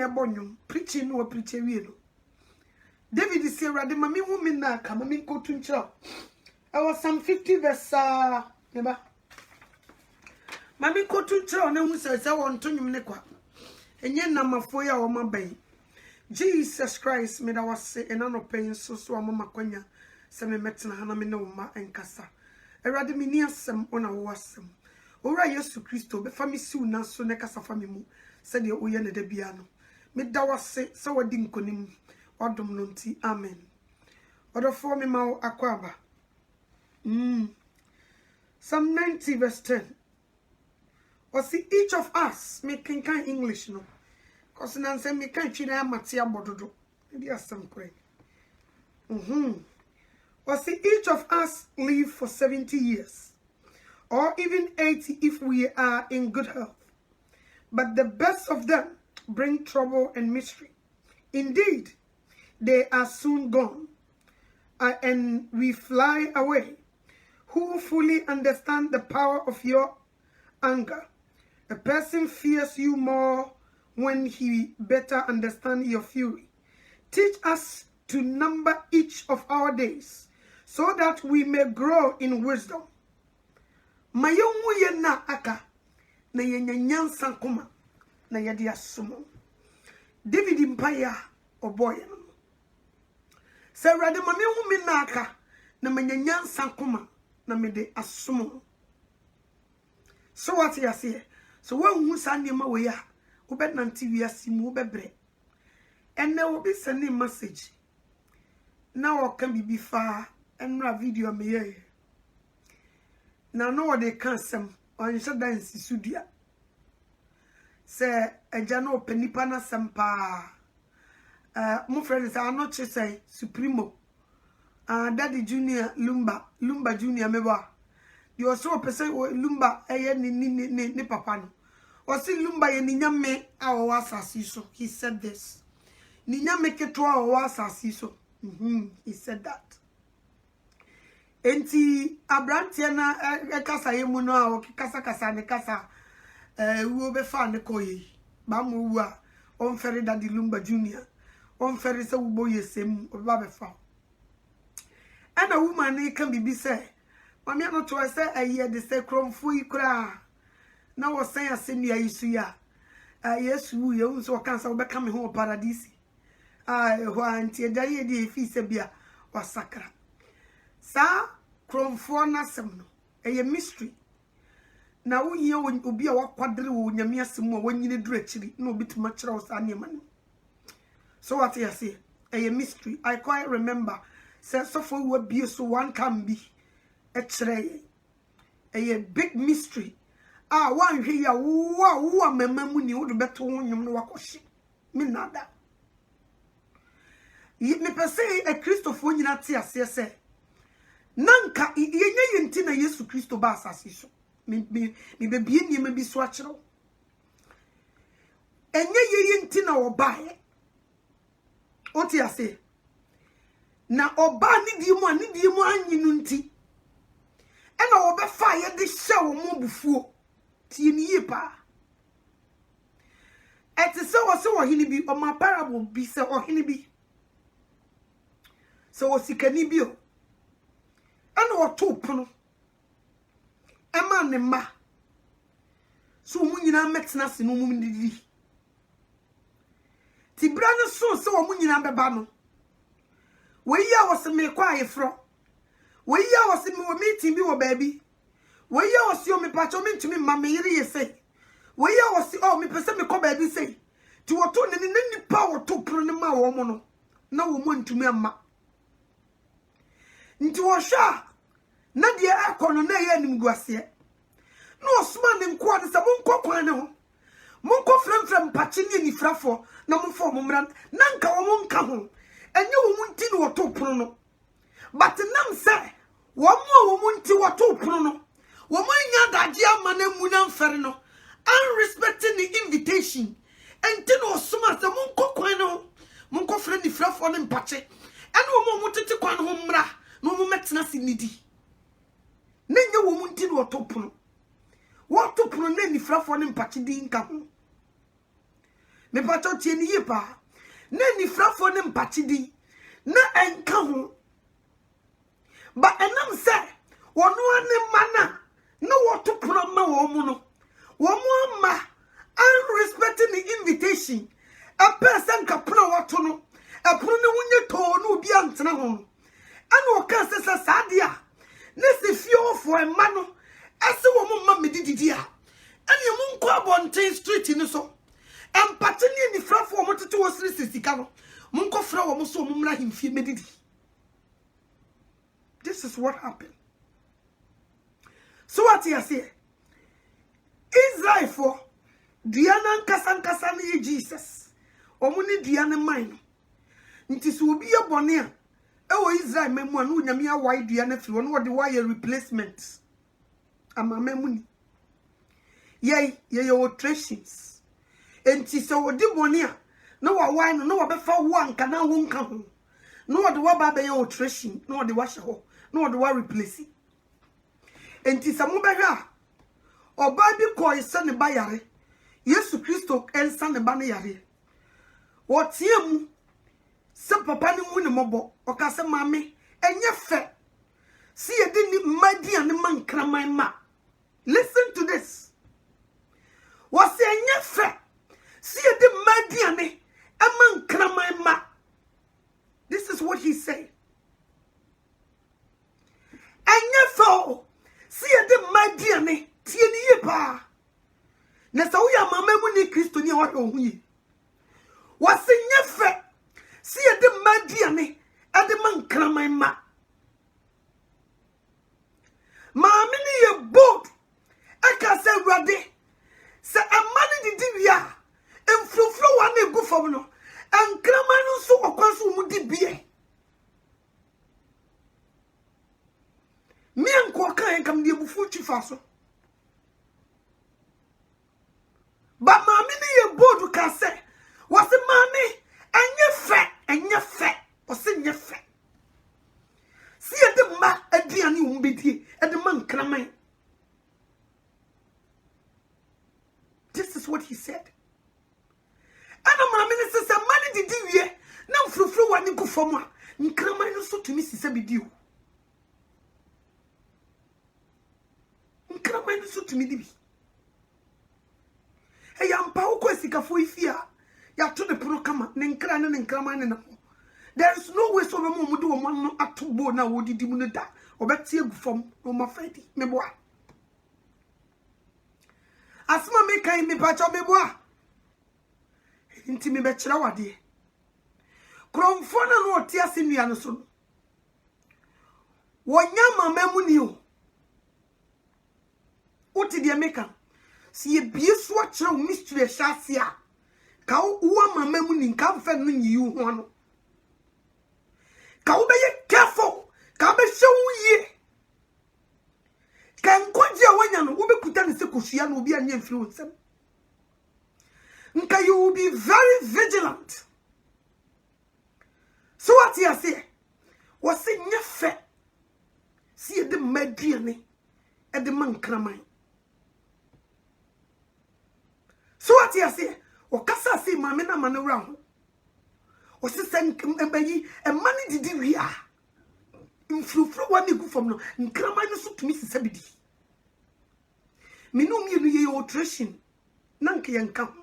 na ebonyum preaching no preach wie no David is here rade mami hu me na ka mami ko tunchira I was some 50 verse neba mami ko tunchira na hu se won tonyum ne kwa enye namafo ya o maban Jesus Christ me da wase enano pen so amama kwanya se me metena hana me na wo ma enkasa erade me ni asem ona wo asem ora Yesu Kristo be fami siu na so ne kasa fami mu se de oye ne da bia no me da wase se wadi nkonim odom no nti amen odofo me ma akwaba Psalm 90 verse 10 or see each of us making kind English no cause nan say me kan twira matia bododo maybe asem kure or see each of us live for 70 years or even 80 if we are in good health. But the best of them bring trouble and mystery. Indeed, they are soon gone, and we fly away. Who fully understand the power of your anger? A person fears you more when he better understands your fury. Teach us to number each of our days, so that we may grow in wisdom. Mayongu ye na aka na yenyanyansa kuma na yedi asumo. David mpaya oboye no. Se rade mame hu me na aka na manyanyansa kuma na mede asumo. So what you say? So when hu sa nema we ya, obed nanti wiase mu obebre. Enne obi send a message. Na o kan bibi fa enra video me ye. Na no they can some on dance studio. Say a jano penipa na sampa. My friends are not say Supremo. Daddy Junior Lumba Junior meba. You also person Lumba ni papa no. Or see Lumba ye ninyame our wasasiso. He said this. Ninyame keto our wasasiso. He said that. Enti abrantia na kasa yemu no a kasa ne kasa wo be fa ne koyi ba mu wa on fere Daddy Lumba Junior on fere se wo boye sem ba be fa ana woman ne kan bibi se mami no to se aye de se kromfu ikra na wo san asemi ayisu ya Yesu ye unso kan sa wo be kam ho paradise ho anti edaye de fi se bia wasakra sa kromfo na sem no eye mystery na wo ye obi a wakwadere wo nyame asem a wanyine duru akiri na obi tuma kire wo sa nema no so what you say eye mystery I quite remember say so for we be so one can be a kire eye big mystery one hwe ya wo amamamu ni wo do beto wo nyom no wakohye me nada me pese a Christopher nyina te ase se nanka yenye yenti na Yesu Kristo ba asase so me bebie niam bi so akere enye yenti na obae oti ase na oba ni die mu anyinu nti ena obefa ye de hye wo mo bufuo tie ni ye pa etise wo se wo hini bi o ma parable bi se o hini bi so wo sikani bi o ana oto pono ema ne ma so mu nyina metena se no mu ndidi ti bra no so se wo mu nyina beba no we ya wo se me kwa yefro we ya wo se me wo meeting bi wo baabi we ya wo se o me pacho me ntumi ma me yire ye sei we ya wo se o me pese me ko baabi sei ti wo to ne nipa wo to pono ne ma wo mo no na wo mo ntumi amma nti wo hwa na de akono na ye anim guase no osman ne nko ade se monko kwan ne ho monko frem pachi ne nifrafo na monfo momran na nka wo monka ho enye wo munti ne wo to pono no but nam se wo munti wo to pono no wo manya daje ama na mu na mfere no unrespecting the invitation enti no osman se monko kwan ne ho monko frem nifrafo ne mpachi ene wo mo mutete kwan ho mra no mo metena sinidi nenye wo munti no topono wo topono na nifrafo ne mpachi di nka ho Me pacho tie ni ye pa. Na nifrafo ne mpachi di. Na enka ho. Ba enam se wono ane mana no woto proma wo mu no. Wo mu ma unrespecting the invitation. A person ka pro woto no. A pro ne wunye to no obi antena ho. Anu o kan se sadia. Nesi fio for a mano. Ase wo mu ma medididi a. Ane mu nko abonten street ni so. Empate ni nifrafo wo tete wo siri sisika no. Mu nko fra wo so mu mra himfie medidi. This is what happened. So what you say? Israel for Diana nkasa ni Jesus. Omuni Diana mine. Nti so obi ye bone a ewo Israel memu anu nyame awai Diana fi won wo de why replacement. Ama memuni. Ye alterations. Enti so odi bone a na wa wai no wa befa wo anka na wo nka ho. No wo de wa ba be ye alteration, no wo de wa hye ho. No de wa replace. Enti samu behwa oba bi ko ise ne ba yare. Yesu Kristo ensa ne ba ne yare. Wo tie mu se papa ne mu ne mobo o ka se mame enye fe. Si ye de ni madia ne mankraman ma. Listen to this. Wo se enye fe. Si ye de madia ne mankraman ma. This is what he said. Anyefo si e de madiane tie ni ye pa na sa wo ya mama mu ni Kristo ni wa ho yi wa se nyefe si e de madiane e de mankraman ma maame ni ye bold aka se Awurade se amane didi wia emfrofro wa na egu fom no ankraman no so okwaso mu di bie. Me anko kan kam de bufu twifa so ba maame ne ye bodu ka se wase maame enye fe wase nye fe si e de ma aduane wo mbedie e de man kraman. This is what he said. Ana maame ne se mani didi wie na mfrufru wa ne gufom a nkraman no so tumi sise bidio. Nkraman so tumi dibi. E ya mpa wo kwasika fo ifia ya to de pro kama ne nkra ne nkraman ne na. There is no way so be mo mudu wo man no atobo na wo didi mu ne da obeti egufom no mafadi meboa. Asma me kan me pa cho meboa. Nti me be kira wade. Kromfo na no otia senua no so. Wonya mama mu ni o. Oti de meka si ye bie so a kire mystery hyase a ka wo mama mu ni nka mfa no nyi hu ano ka wo be ye careful ka be hwe wo ye kan koje wanya no wo be kuta ne se kosua no obi anya mfiri wonsem nka you will be very vigilant. So what you say was se nyefe si ye de maduane e de mankraman. So what you say? O kasa say mame na mane wra ho. O se sen embayi e mane didi wi a. Mfrufru wa ne gu fam no nkraman no so tumi sisa bidi. Minum ye ye alteration na nke ye nka ho.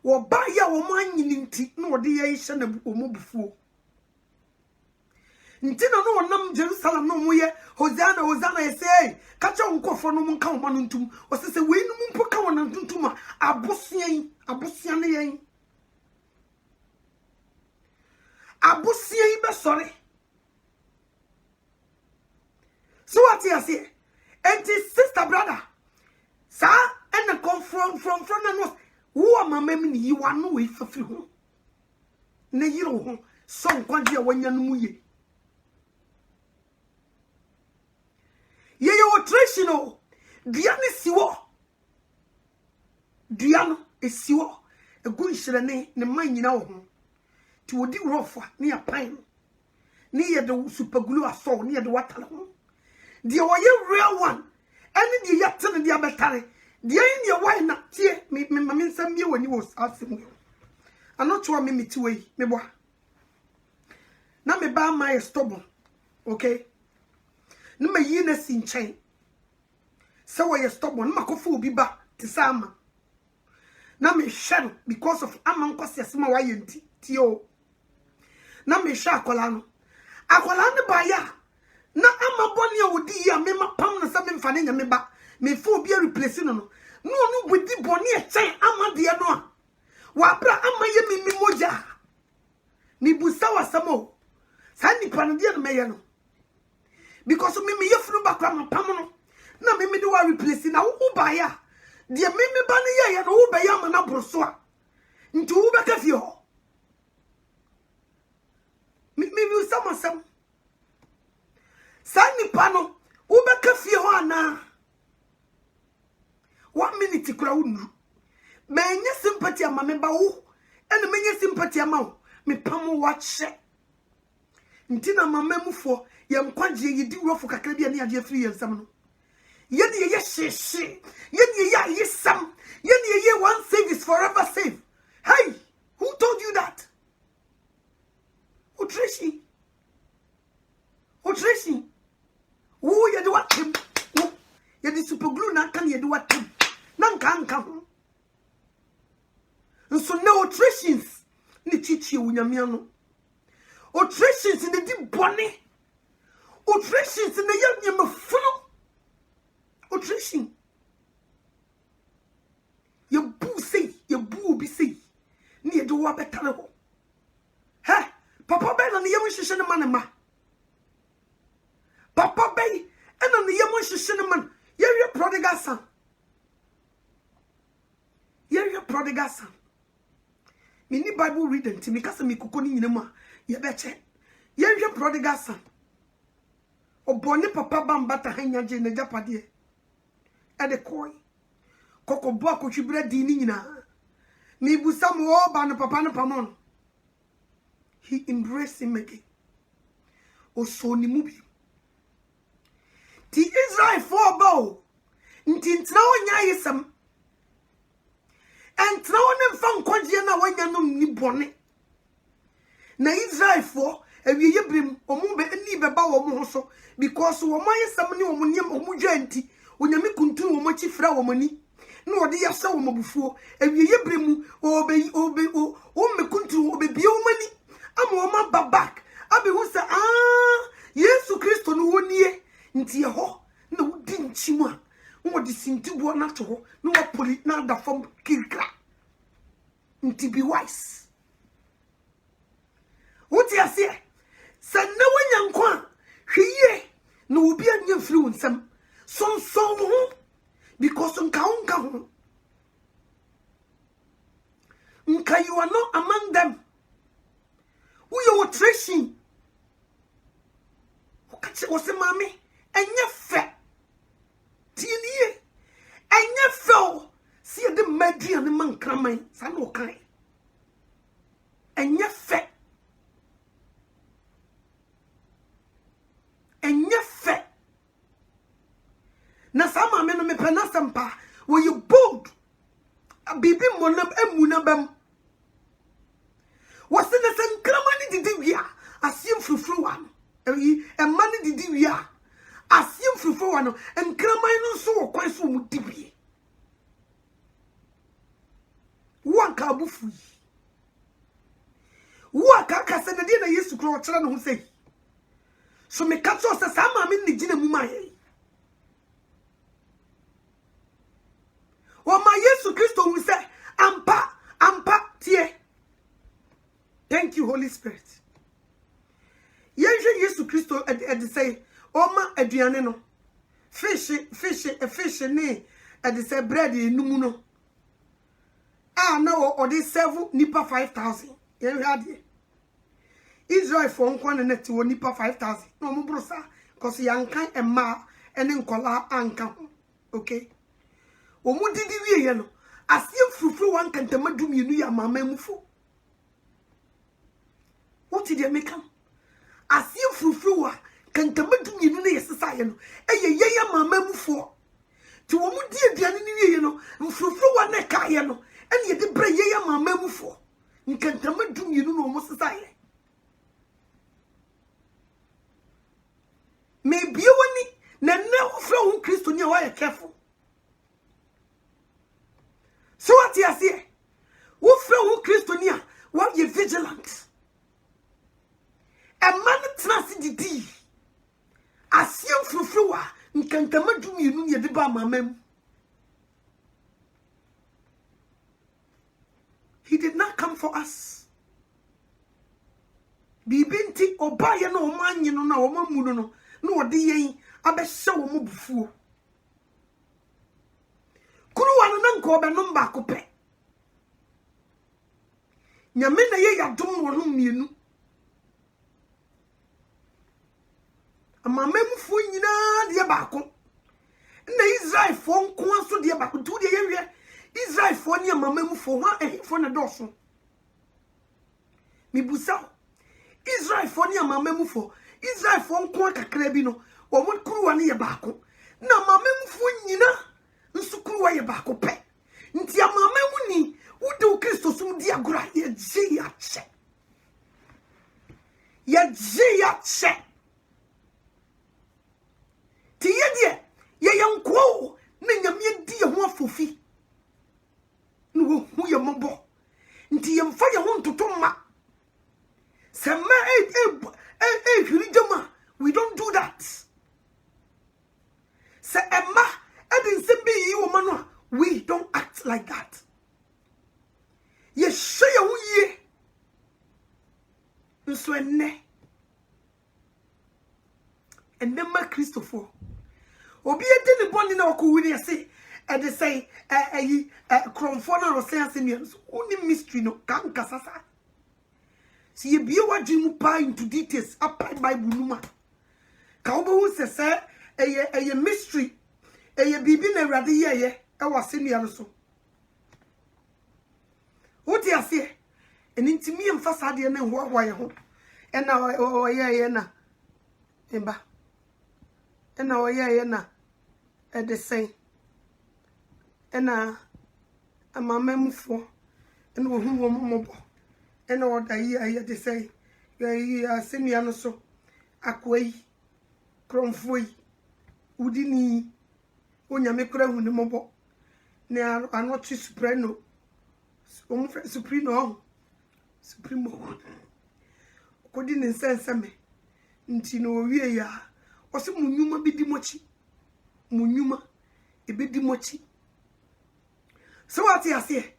Wo ba ya wo manyini nti na wo de ye hye na omobufuo. Nti na no wonam Jerusalem no moye Hosanna ye say kacha nkofo no nka wo manu ntum o se we num mpo ka wona ntuntum a abosia ne yen be sorry. So what you say? And sister brother sa and confront from no wo mama mi ni wa no we fafiri ho na yiro ho so nkwade a wanya no mu ye. Ye traditional diane siwo diano esiwo egu nhirene ne man nyina wo ho ti wodi rofa ne ya pan ne ye de super glue aso ne ye de water ho de wo ye real one ene de yate ne de abetare The in your why not tear me some you when you was asking you. I'm not sure me to way, me boy. Now me buy my stubborn, okay? No me yearness in chain. So why you stubborn, ma kofu be back to sama. Now me shadow because of among cause my why tio. Now me shakolano. Akolano baya. Na ama boni ya wudi ya me ma pam na sa me mfane nya me ba. Me fo bi replace no no. No wudi boni e chain ama de no a. Wa bra ama ye mi moja. Ni busa wasamo. Sa nipa no de no me ye no. Because me ye funu ba kwa ma pam no. Na me de wa replace na wo ba ya. De me ba ne ye no wo ba ya ma na broso a. Nti wo ba ka fi ho. Me sama sam. Sa nipa no wo ba ka fi ho ana. 1 minute kura unu. Menye sympathy ama me ba wo. Ene menye sympathy ama wo. Me pam wa che. Nti na mama mufo ye nkwaje yidi wofo kakra bia ne ade afiri ye nsam no. Ye de ye sheshe. Ye de ye yesam. Ye de ye one save is forever save. Hey, who told you that? Utrishi. Who ye do what him? Ye the super glue na kan ye do what him? Nan kan. And so now nutritions ni chichi unyamiano. Nutritions in the deep bonny. Nutritions in the young yamafuno. Nutrition. Your boo say, your boo be say. Near do what better. Hey, Papa Ben and the young shishan man. Papa Bay and on the young shishan man. You're your prodigal son. You're your prodigal son. Mini Bible reading to me because me kukoni inema. You betcha. You're your prodigal son. O bonne papa bambata hanya jene japadi. Ede koi. Koko boa ko chibre dini nyina. Ni busam wo ba no papa no pamon. He embraced him again. O so ni mubi. Ti Israel for bow. Ntintra onya yesam. Entra onem fan kwaje na wanya no ni bone. Na Israel for ewie yebrim omumbe ani beba wo mo so because wo mayesam ni wo nyem omudwanti onyame kuntun wo machi fra wo mani na ode yasa wo mabufuo ewie yebremu o me kuntun wo bebie wo mani ama wo ma babak abi hu se Yesu Kristo no wonie nti ye ho na wodi nchimu a wo de sintibuo na to ho na wo poli na da fam kirkra nti be wise. What you say? Say no one yankwa. Hwiye no obi anya firi nsam. So ho because nka you are not among them. Who you trashing? Okache wo se mami enye fe. Tinie enye fe. See the madi and the man kraman sa no kan. Enye fe. Enye na sama me no me pena sampa wo you bold bibi monam emuna bam wose na sankrama ni didi wia asiem frufru wa no emma ni didi wia asiem frufru wa no enkrama no so wo kwan so mu dibie wo ka abufu wo ka ka se na die na Yesu kro kire no ho sei so me ka so se sama me ni gina mu maye Wama Yesu Kristo will say, ampa, tie. Thank you, Holy Spirit. Yesu Kristo say, Oma aduane no. Fish ne say bread numu no. No, or they serve nipa 5,000. Israel for nkwan na ti nipa 5,000. No mo brosa, cause yankan emma ene nkola anka. Okay. Omu didi wie no asiem frufru wan kantama dumienu ya mama mufo what did they make am asiem frufru wa kantama dumienu na yesesa ye no eye ya mama mufo to wo mu die duane ni wie no mfrufru wa na ka ye no ene ye de bre ye ya mama mu fo nkantama dum yinu no mo sesaye me bie woni na na ufra hu Kristo ni wa ye careful so what you say ufra hu Kristo ni wa ye vigilant a man trust didi asiem frufru wa nkantama dum yinu ye de ba mama. He did not come for us. Bibinti obaye no omanyi no na omamu no no ode yen abehye wo mu bufuo. Kuru wan na nko be no mba kope. Nyame na ye yadom wo no mienu. Amamemfo nyina de baako. Na Israel fo nko aso de baako tu de ye Israel fo ni amamemfo ha ehfo na doso. Mi busa Israel fo ni amamemfo Israel fo nko akakra bi no wo mo kuruwa ne ye baako. Na amamemfo nyina nso kuruwa ye baako pe. Nti amamemu ni wudu Kristo sum di agora ye je ya che. Ye je ya che. Ti ye de ye yanko na nyame di ye ho afofi. No hu ye mobo nti ye mfa ye ho ntotoma sema hwirijama we don't do that se emma edin sembi yi wo mano we don't act like that ye hye ye ho ye nso enne ma Christopher obi edi ne bonni na okowiri ya say and they say Cromfona or Sansinians only mystery no can casasa. See ye be what you pa into details up by Bunuma. Cowboy says a mystery a bibi na radia ye I was senior so. What you say? An intimium facade and what why home. And now oh yeah na Emba. And now yeah na at the same. Ena amamemfo ena wo hu wo mobo ena oda yi aye de say yi asenia no so akwai kromfo yi udini onyame kura hu ne mobo ne anochi supreno supremo kodi ne nsenseme nti no wie ya ose munyuma bidi mochi munyuma ebedi mochi. So what you say?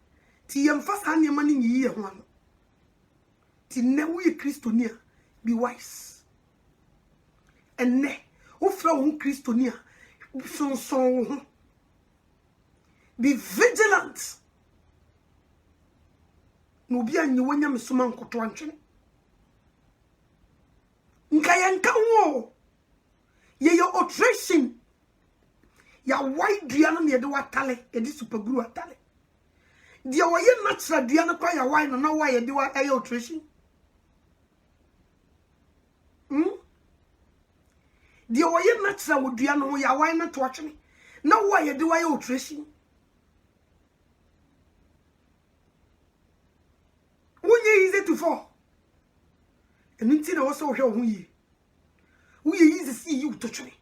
Ti yem fast anya mani yi ho ano. Ti ne wo ye Kristonia be wise. And ne wo fra wo Kristonia so be vigilant. No bi anyi wonya mesoma nkoto antwene. Nka yanka wo. Ye your alteration. Ya wide diana ne de watale e di super glue atale. Dia wo ye natural diana kwa ya wine na wa ye de wa air alteration. Dia wo ye natural wo diana wo ya wine na to atwene. Na wa ye de wa air alteration. Wonye easy to fall. Enti na wo so hwe ho yi. Wo ye easy see you to twene.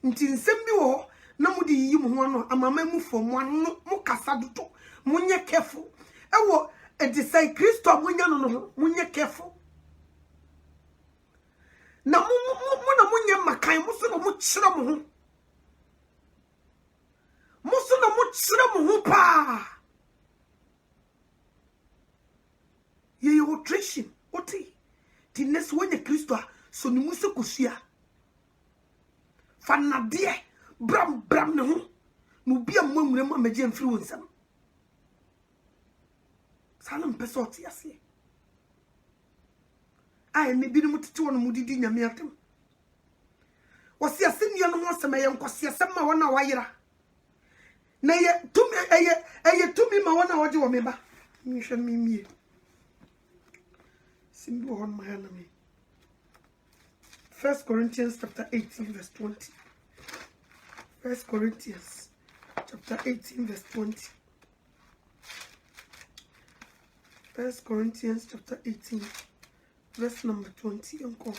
Nti nsem bi wo na mudi yi mu ho no amamemu fo mo ano mo kasa dodo munye careful ewo edi say Kristo munya no munye careful na mo na munye makan mo so no mo kire mo ho pa ye yo nutrition oti ti next when Kristo so ni mu se kosua fanade bram ne ho no bia mamure ma magye mfiri wonsam salam pesoti ase ai me bi no mutete wono mudidi nyame atem wose asenia no ho asem ye nkose asem ma wona wayira na ye tumi ma wona waje wo meba nhwe mimie simbo hon ma na me 1 Corinthians chapter 18 verse 20 1 Corinthians chapter 18, verse 20. 1 Corinthians chapter 18, verse number 20. Uncle.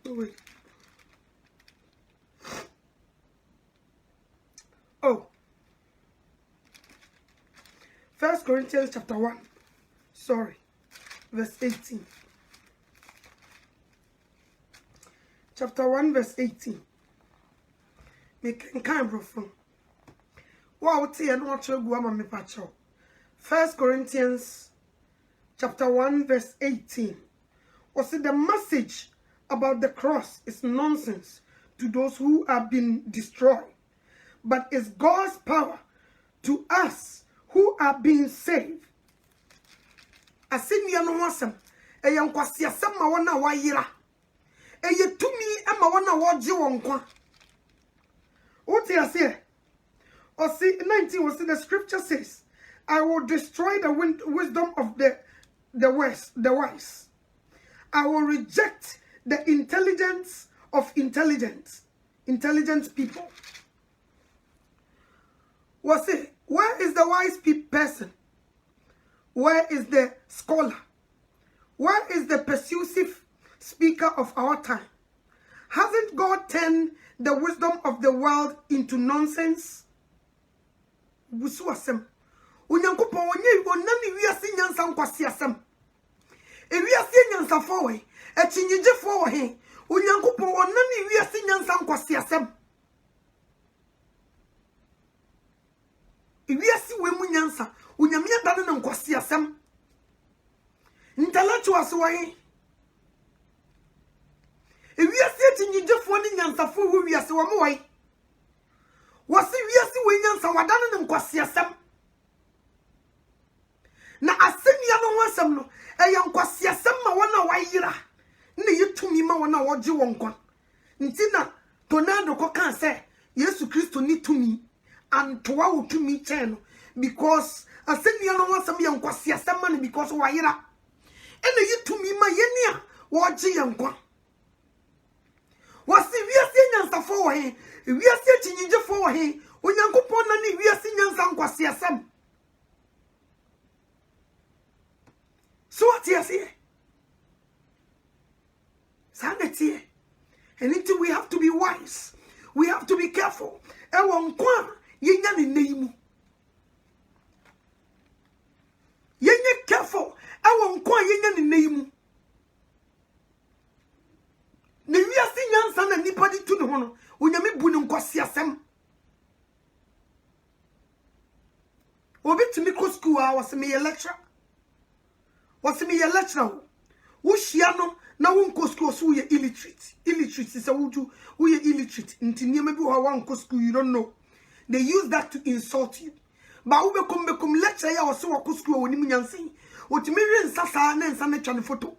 Wait. Oh. 1 Corinthians chapter 1. Sorry. Verse 18. Chapter 1 verse 18. Make kind bro from. Wow, tia no watch go ma me pacho. 1 Corinthians chapter 1 verse 18. Or say the message about the cross is nonsense to those who have been destroyed, but it's God's power to us who are being saved. Asinia no wasem e yankwase asem ma wona wayira e yetumi e ma wona woje wonkwa. What you say? Or see 19 was the scripture says, I will destroy the wisdom of the wise. I will reject the intelligence of intelligent people. Was it? Where is the wise person? Where is the scholar? Where is the persuasive speaker of our time? Hasn't God turned the wisdom of the world into nonsense? Busuasem. Unyankopon onye onani wiase nyansa nkwase asem. E wiase nyansa fowe, e chinyije fowe he. Unyankopon onani wiase nyansa nkwase asem. E wiase we mu nyansa, unyamia dane na nkwase asem. Intellectuals wae. E wiase chinyije fowe ni nyansa fowe wiase wa mu wae. Wasi wiase we nyansa wadane na nkwase asem. Na asenia no wasem no e yankwase asem ma wona wayira ne yetumi ma wona woje wonkwa ntina tonado ko kan se Yesu Kristo ni tumi antoa wotumi chen no because asenia no wasem yankwase asem ma no because wayira ene yetumi ma yenia woje yankwa wasi wiase nyansa fo wo he wiase chinyije fo wo he onyankopon na ne wiase nyansa nkwase asem. So what you see? Sanity. And until we have to be wise. We have to be careful. Ewo nkwa yenya ni neimu. Yenye careful. Ewo nkwa yenya ni neimu. Ne wiase nyansa na nipa di tu ne ho no. Onyame bu ne nkwasi asem. Obi tumi ko school a was me lecturer. What's me a lecturer? Wushiano na wonko school so you illiterate. Illiterate is a wuju we illiterate. Ntinie maybe wonko school you don't know. They use that to insult you. Ba ube come lecture ya so wako school woni munyansi. Otimi rensa sa na nsa na twa ne photo.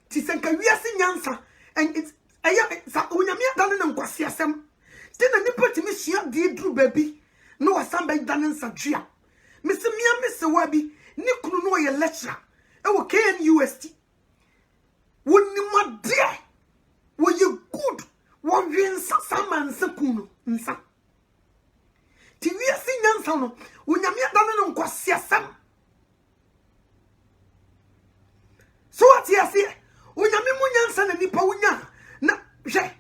Ti senka wiase nyansa and it's aya sa onyame adane na nkwase asem. Ti na nipa timi hia de dru baby. No wasamba dane nsa dua. Mr. Mr. Wabi, Nikunu no ye lecturer. Ewo KNUST. Woni ma dear. Wo you good. Wo wiensa saman sekuno nsa. Ti wiase nyansa no, onyame adane no nkwase asem. So what you say? Onyame mu nyansa na nipa wonya na hwe.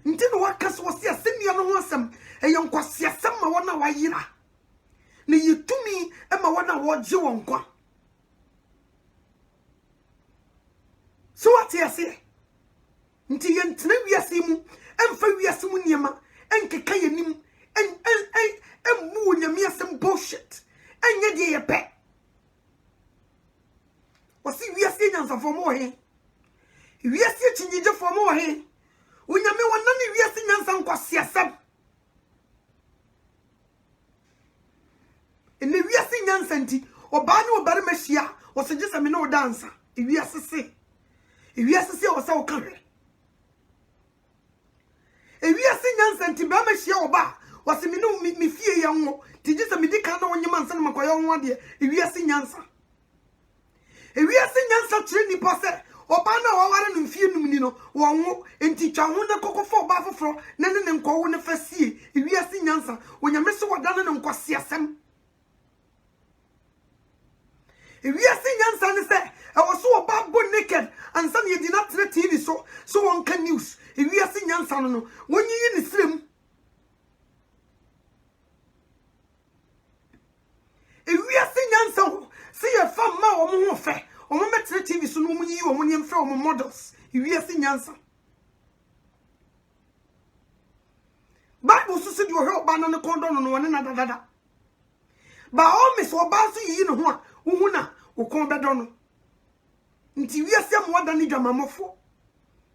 Nti no wakaso wo se asenia no ho asem. E nkwase asem ma wona wayira. Ne yitumi ema wana woje wonkwa. So what you say? Nti yentene wiase mu emfa wiase mu niema enkeka yenim emmu nyame asem bullshit enye de ye pe. Wasi wiase nyansa fomo he. Wiase chinyije fomo he. Onyame wona ne wiase nyansa nkwase asem. In the wiase nyansa nti oba ne obare mahia o se gese me no dansa e wiase se o se o kan e wiase nyansa nti ba mahia oba wase me no me fie ya nwo ti je se me di kan na wonye mansa na makoya won ade ewiase nyansa chere ni pose oba na waware no mfie num ni no wonwo enti twa ho ne kokofo oba foforo ne ne nkowo ne fasie ewiase nyansa onyame se wadane ne nkwase asem ewiase nyansa ne se e wo so oba bo naked and some ye did not TV so one can news ewiase nyansa no wonyi ni srem ewiase nyansa se ye fam ma wo mo ho fe o mo metre TV so no munyi wo mo nyem fe wo mo models ewiase nyansa Bible so se di o he oba no ne kondo no ne na dada ba o me so oba so yi no ho a wo hu na wo kon bedo no nti wiase mo wada ni dwamamofo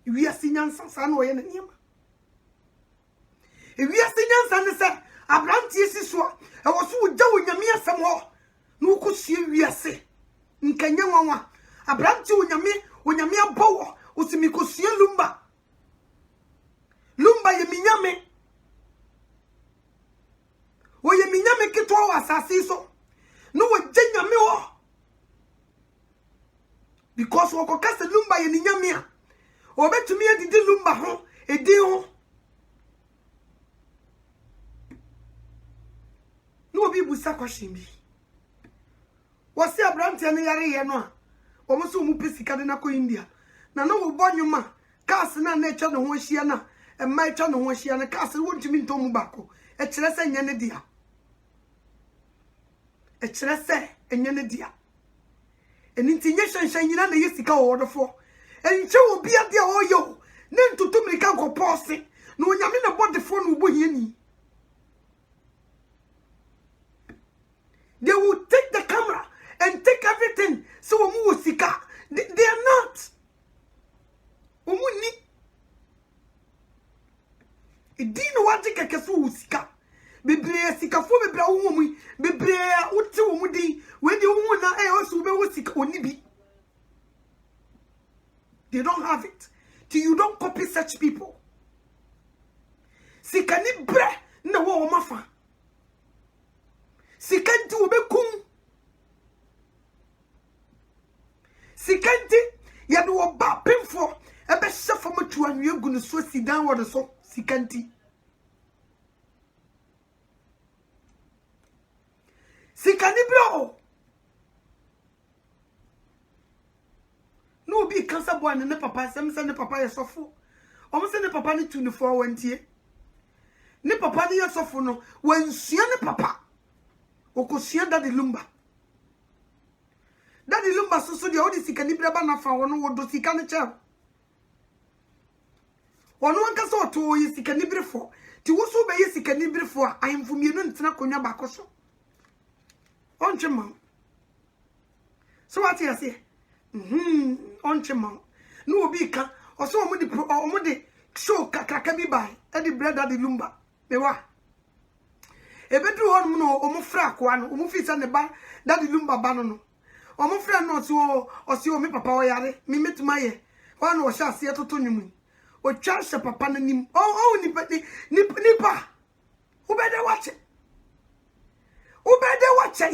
wiase nyansa sa na o ye na niam wiase nyansa ne se abranti esi so e wo so wo gya wo nyame asem ho na wo kosie wiase nkanya nwanwa abranti wo nyame abowo wo simi kosie lumba ye minyame wo ye minyame kitwa wa asase so no wo gya nyame ho because woko kase lumba ye ninyame a obetumi adidi lumba ho edi ho no obi busa question bi wasi abranti ane yare ye no a omo so mu pesika de na ko India na no wo bonyuma cars na na etwa no ho ahia na emma etwa no ho ahia na cars wo ntumi ntomu bako e kire se nya ne dia e kire se enya ne dia enti nye hyanshan nyina na yesika wodofo enche obi ade a oyo ne ntutumri ka kopose na onyame na bodefo no ubo hiani. They will take the camera and take everything so omu wosika they are not omu ni edino wate kekeso wosika bebre sikafo bebre wo mu bebre wote wo mu di we di wo na oso be wosika oni bi. They don't have it till you don't copy such people. Sikani bre na wo mafa sikanti obekum sikanti ya do oba pemfo ebe hyefa matu anwe gu no so sidan wo so sikanti sikani bro no bi kansa boy ne papa sem se ne papa ye sofo omo se ne papa ne 24 wantie ne papa ne ye sofo no wansua ne papa okosua Daddy Lumba so de odi sikani breba na fa wono wodo sikani che wono anka so to yi sikani brefo ti wo so be yi sikani brefo a ayemfumie no ntena konwa bakoso onchema so what you say onchema no obi ka oso omudi show kakaka bi bai e di brother Daddy Lumba be wa ebedu hon no omufra kwa no omufisa ne ba Daddy Lumba ba no omufra no so osi o me papa o yare mi metuma ye wa no sha ase toto nyimu o twa hye papa nanim nipa ubede wache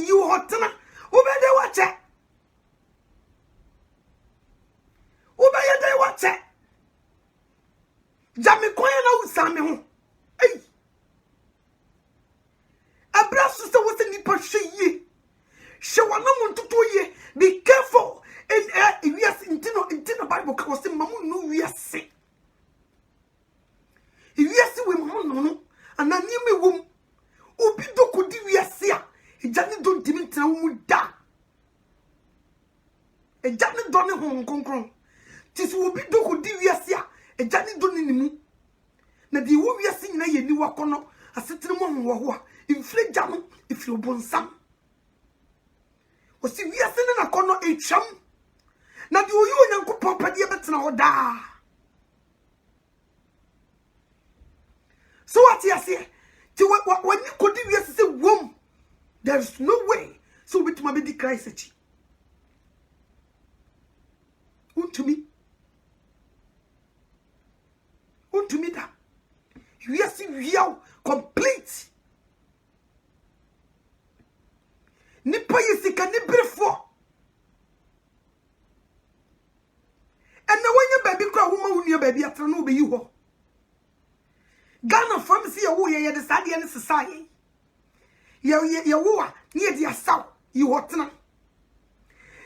you hotna ubede wache jami koya na usame ho ei abrasu se wo se nipa hye wana muntuto ye be careful in yes intino Bible ka wose mamu no wiase wiase we mamu no anani me wom obi dokodi wiase a ejani don timi tena wo da ejani don ne ho konkron tisu obi dokodi wiase a ejani don ni mu na di wo wiase nyina ye ni wakono asetene mo ho ho a infle jano iflo bonsam osi wiase ne na kono etwam na di oyo Nyankopon pade betena ho da. So what you say ti when you could wiase say wom there is no way so bit ma be di Christ echi untumi da wiase wiaw complete atra no be you ho Ghana from see ya wo ye de sade ne sesai ye wo a ne de asaw you hotna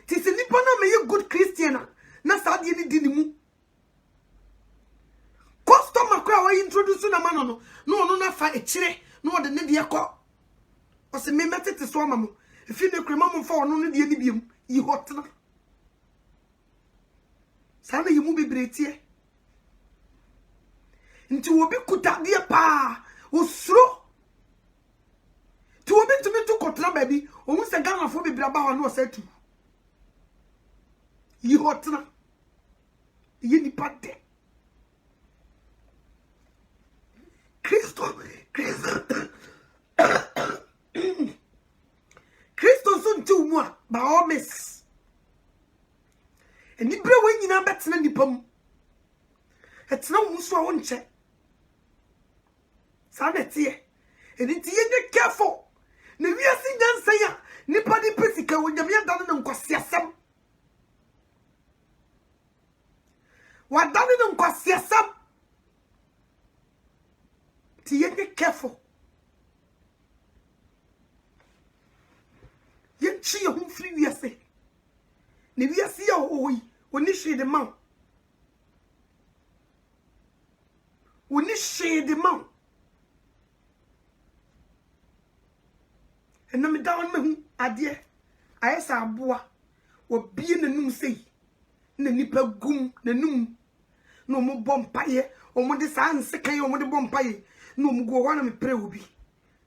tisi nipa na me ye good Christian na sade ne di ni mu customer kwa wa introduce na mano no na fa ekire no de ne de ekọ o se me metete so mamo efi ne krema mo fa ono ne de ni biem yi hotna sana yimu bibretie nti obi kuta de pa osuro ti obi tumi to kotra baby o mu se Ghana fo bibra ba ho na o se tu yi hotna yi ni pade Kristo so nti mu a ba o miss eni bre we nyina betena nipam etena wo so a wo nche sa na tie eni tie ye careful na wiase nyansan ya nipa di pesika wo nyame dan na nkwasiasam wa dan na nkwasiasam tie ye careful ye chi ye hu free wiase ne wiase ya oyi oni hwe de ma oni hwe de ma ena me down me hu ade ayesa aboa obie nanum sei na nipa gum nanum no mo bompaye o mo de sa nsekan o mo de bompaye no mo go wana me pre obi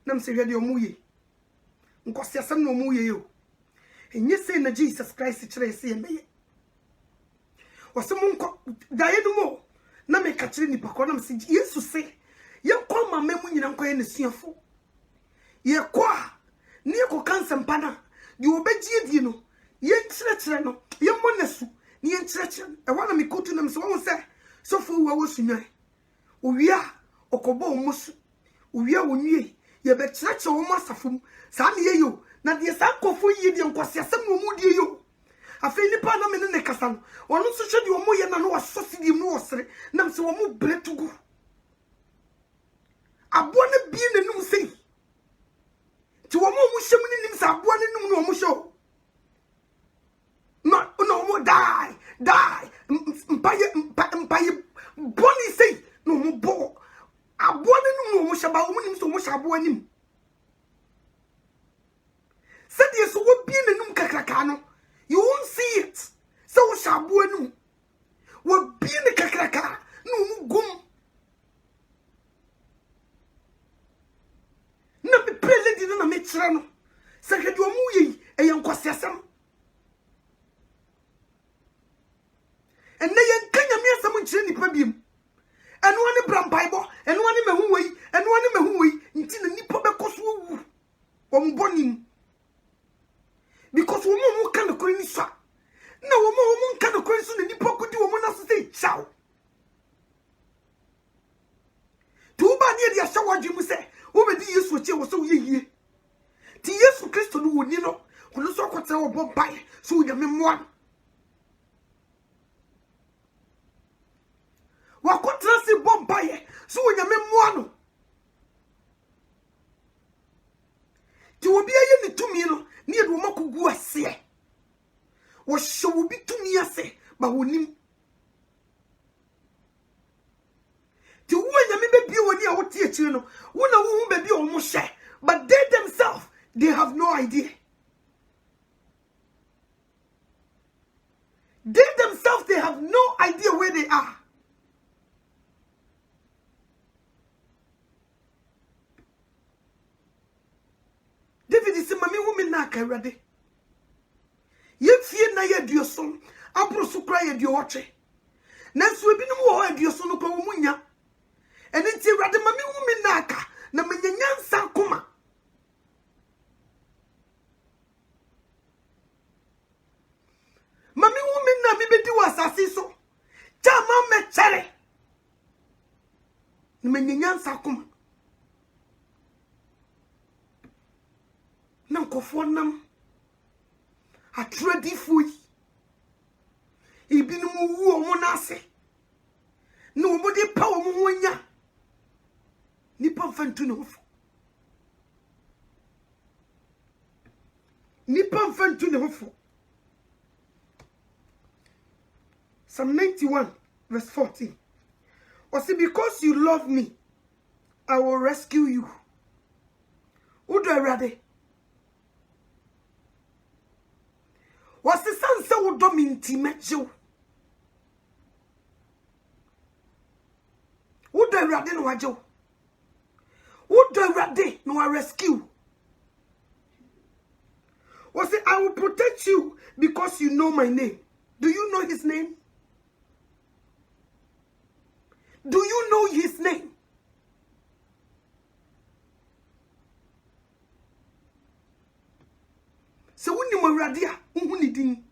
na me se hwe de o mo ye nkosia sam no mo ye yo enye sei na Jesus Christ kire sei meye osemo nko daye no mo na me ka kire nipa ko na me se Yesu se ye kwa mama mu nyina nko ye ne suafo ye kwa ni ko kansa mpana di obegie die no ye kire no ye monesu ni ye kire e wana me kotu na me se won se sofo wa wo sunyan owia okobo omusu owia wonwie ye be kire wo masafum sa ne ye yo na de sa kofo yi de nkwasiasem no mu de yo afi nipa na me ne kasa no onu so hwe de wo ye na no wasosi de mu wo sere na me se wo mu bretugu abo na bi na num sei ti wo mu hyem ni nim sa abo na num no mu hyo no mo die mpaye boni sei no mo bo abo na num no mu hyaba wo nim so mo hyabo anim said yes, what being a num kakraka you won't see it. So shabo anum. What being a kakraka no gum. Na be present na me trano. Sakadu amuye e yankwasiasam. And na yankanya me asam nchire nipa biem. Eno ane brampaibo, eno ane mehu wei, eno ane mehu wei, nti na nipa bekoso wu. Ombonim. Because woman can the queen sa. No woman can the queen soon and nipa could do woman as say chow. Too bad near the shower Jim say, over the years which was so ye. The years for Christo no would you know, who no so quite our bomb by, so we have one. What could trust bomb by, so we have one. To be a unit to me, no. Near the woman who say, what shall be to me, I say, but when him to when you may be when you are teaching, you know, when a woman may be almost share, but they themselves, they have no idea. They themselves, they have no idea where they are. David is a mammy woman na ready. Ye fear na ye dio son, abro so cry ye dio watch. Nanso ebi no wo ha dio son ko munya. Ene nti ready mammy woman na aka na menyanyansa koma. Mammy woman na me be di wasase so. Chama me chere. Na menyansa koma. Nankofo nam atradi fui ibinu mu wu omo na ase no body power munya nipa mfantu ne hofo nipa mfantu ne hofo. Psalm 91 verse 14. Or say, because you love me, I will rescue you. Udo erade. Was the son so udo minti mejo? Udo erade no wajo. Udo erade no rescue. Was it, I will protect you because you know my name. Do you know his name? Do you know his name? So when you maradia, unhunidin,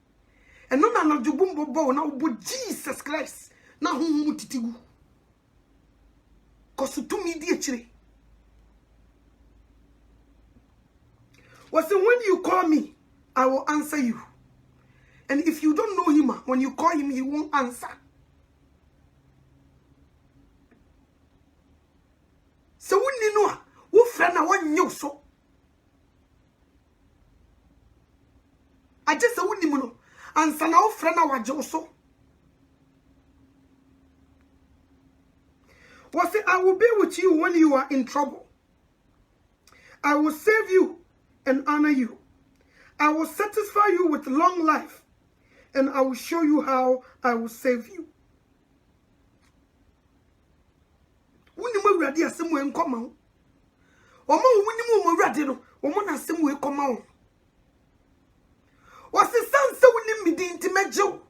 and no na jubumbo bo na ubo Jesus Christ na hunmutitigu. Kosutumi di echire. Was when you call me, I will answer you. And if you don't know him, when you call him, he won't answer. So when you know, who friend na one you so. I just say when you know, answer na who friend na wajo so. Was it, I will be with you when you are in trouble. I will save you and honor you. I will satisfy you with long life, and I will show you how I will save you. Wunimu ready asemu enkoma ho. Omo wunimu mo ready no, omo na asemu ekoma ho. Wasi sanse wunim mi di ntimejo.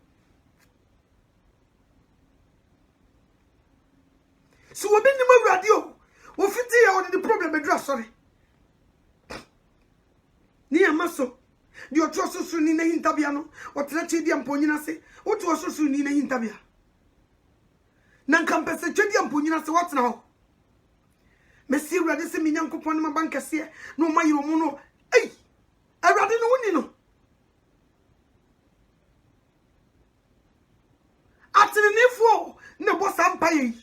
So obi ni mo ready o. Wo fiti ya odi the problem bedra sorry. Ni amaso. Di otro susu ni na hintabia no. Otena chedi amponyina se. Otu susu ni na hintabia. Nankampese chedi amponyina se watena ho. Mesi urade se minyankopon ma bankase no mayiro mu no. Ei! Urade no woni no. Atenefo na bosa mpaye.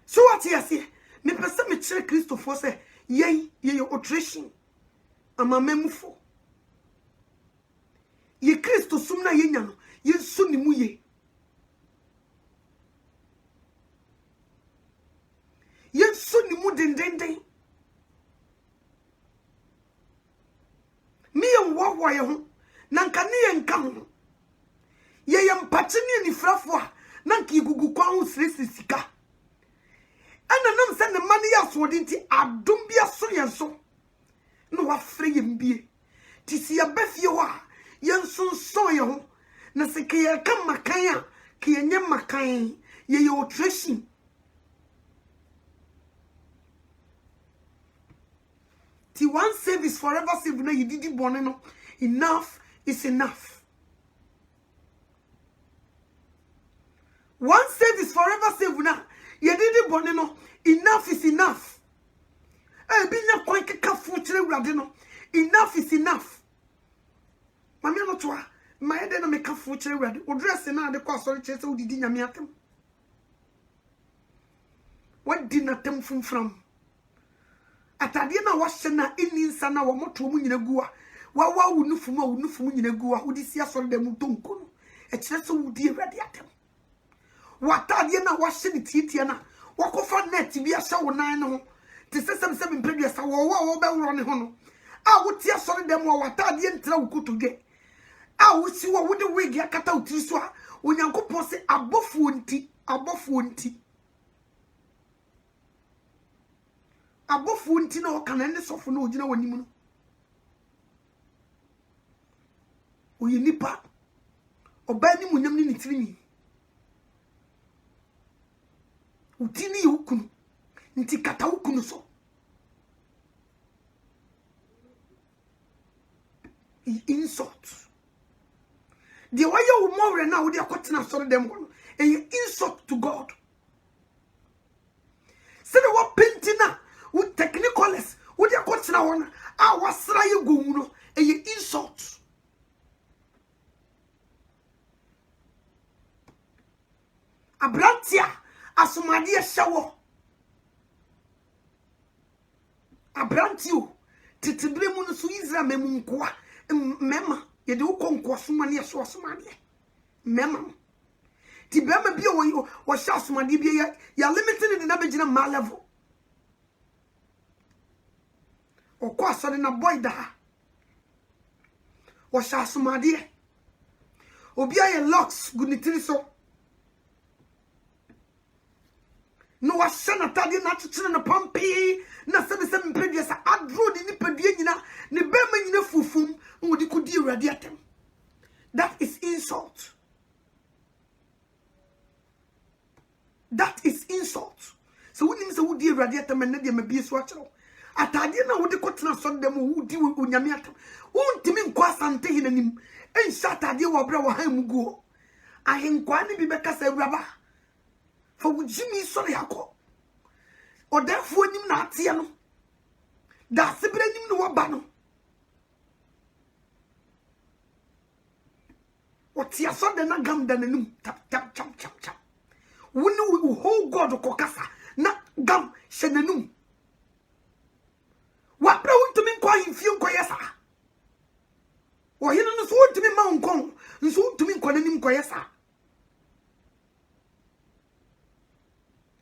So what you say? Me pese me chere Christopher say ye alteration ama memufo. Ye Christo sumna ye nya no ye su ni mu ye. Ye su ni mu dendenden. Me ye wo ye ho na nka ne ye nka ho. Ye mpache ni frafo a na nka igugu kwa ho sika. Ana nam se ne mane ya so dinti adom bia so yenso no wa frɛ yembie ti si ya befie ho a yenso so ye ho na se ke ye ka makan a ke ye nye makan ye ye alteration ti one save is forever save na you didi bone no enough is enough. One save is forever save na ye didi bone no enough is enough. Eh binya kwan keka fu kire wurade no enough is enough. Mami no toa ma ye de na meka fu kire wurade o dress na de kwa sori kire se odidi nyame atem. What did not tem from atade na wahye na eni nsa na wo moto mu nyina guwa wa wunufumu nyina guwa odi si asori de mu tonko no e kire se wudi wurade atem. Watade na wahye ni tietie na wakofa net bi ahye wo nan no te sesem mpedwesa wo be woro ne ho no a wotie asori dem wo watade ntra wo kotodwe a wo si wo de wig akata utiri so a onyankopon se abofuo nti na o kana ne sofo na ogina wanim no oyi nipa oba ni munyam ni tirimi utini ukunu nti kata ukunu so insult the way you more now with your cotton sorry them a insult to God. Say the what painting with technicalness with your cotton one I was trying go a insult Abrantia asomade hyewo. Abrantio titibre mu no so Israel memu nkoa mema ye de ukonko asomane so asomade mema ti bema bi wo sha asomade bi ya limited na begina ma level okọ asore na boy da wo sha asomade obi aye locks gunitiri so no wa shana tadi na chichire na pampi na se mpedie sa adro di ni pedie nyina ne bema nyina fufum ngodi kodi awurade atem. That is insult. That is insult. So when him say wodi awurade atem na de mabie so akero atade na wodi kotena so dem wodi onyame atem wontimi nkwa asante hinanim ensha atade wo bra wo han muguo ahenkwa ne bi beka sa awuraba for Jimmy sorry akọ odefo nim na atie no da sebre nim no waba no otia so de na gam da nanum tap tap cham cham cham woni whole god ko kasa na gam hyenanum wa bra wontumi nkọ ahimfie nkọ yesa wo hino no so wontumi ma nkọ nso wontumi nkọ nanim nkọ yesa.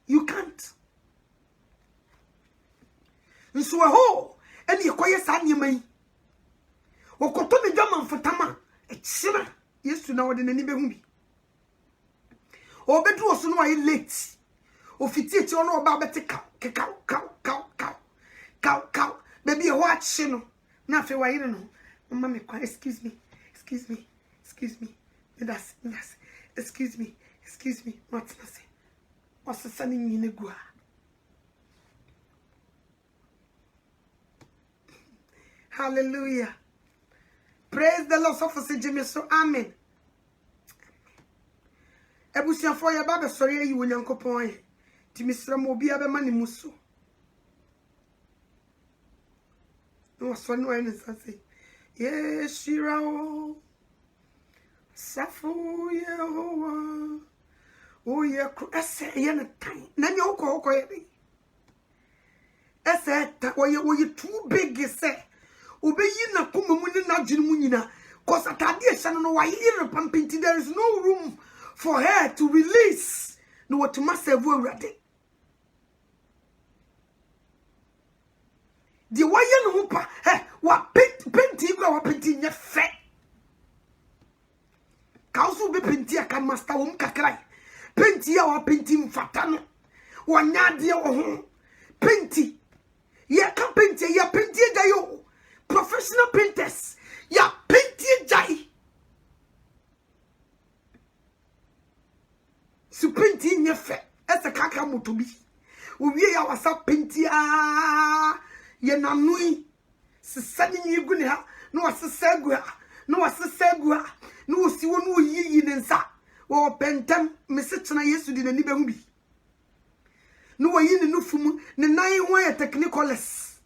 You can't. Nso ho eni ekoye sa nyemai. Okoto ne dwama mfotama ekira Yesu na wode nani behu bi. Obedu oso no aye late. Ofiti echi ono oba beti cow. Baby e ho achi no. Na fe wa yire no. Mama me kwa excuse me. That's excuse me. What's that? What's sending me negua? Hallelujah. Praise the Lord. So for say Jimmy so amen. Ebusia for your baba sorry you Nyankopon ye. Ti misra mo bia be mani muso. No so no any say. Yes, Shira. Safu Yehovah. Oh yeah, ese ye na tan. Na nya okọ ye. Ese ta oye too big say. Obeyi na kuma mu ni na dwene mu nyina. Cause atade ehye no wa yire pampinti, there is no room for her to release no what massive awurade. The waye no pa wa penti gwa wa penti nye fe. Kausu be penti aka master wo kakrai. Penti ya wa penti mfata no. Wanyade wo ho. Penti. Ya ka penti ya penti jayo. Professional painters. Ya penti jai. Su penti nye fe. Ese kaka motobi. Uwie ya wasa penti ye nanui. Sisani nyigu ni ha. No wasisegu ha. No wasisegu ha. No wasiwo no yi nensa. Wo pentem mesechena Yesu di nani behu bi. No wayi ne nufumu ne nan ho ya technicalist.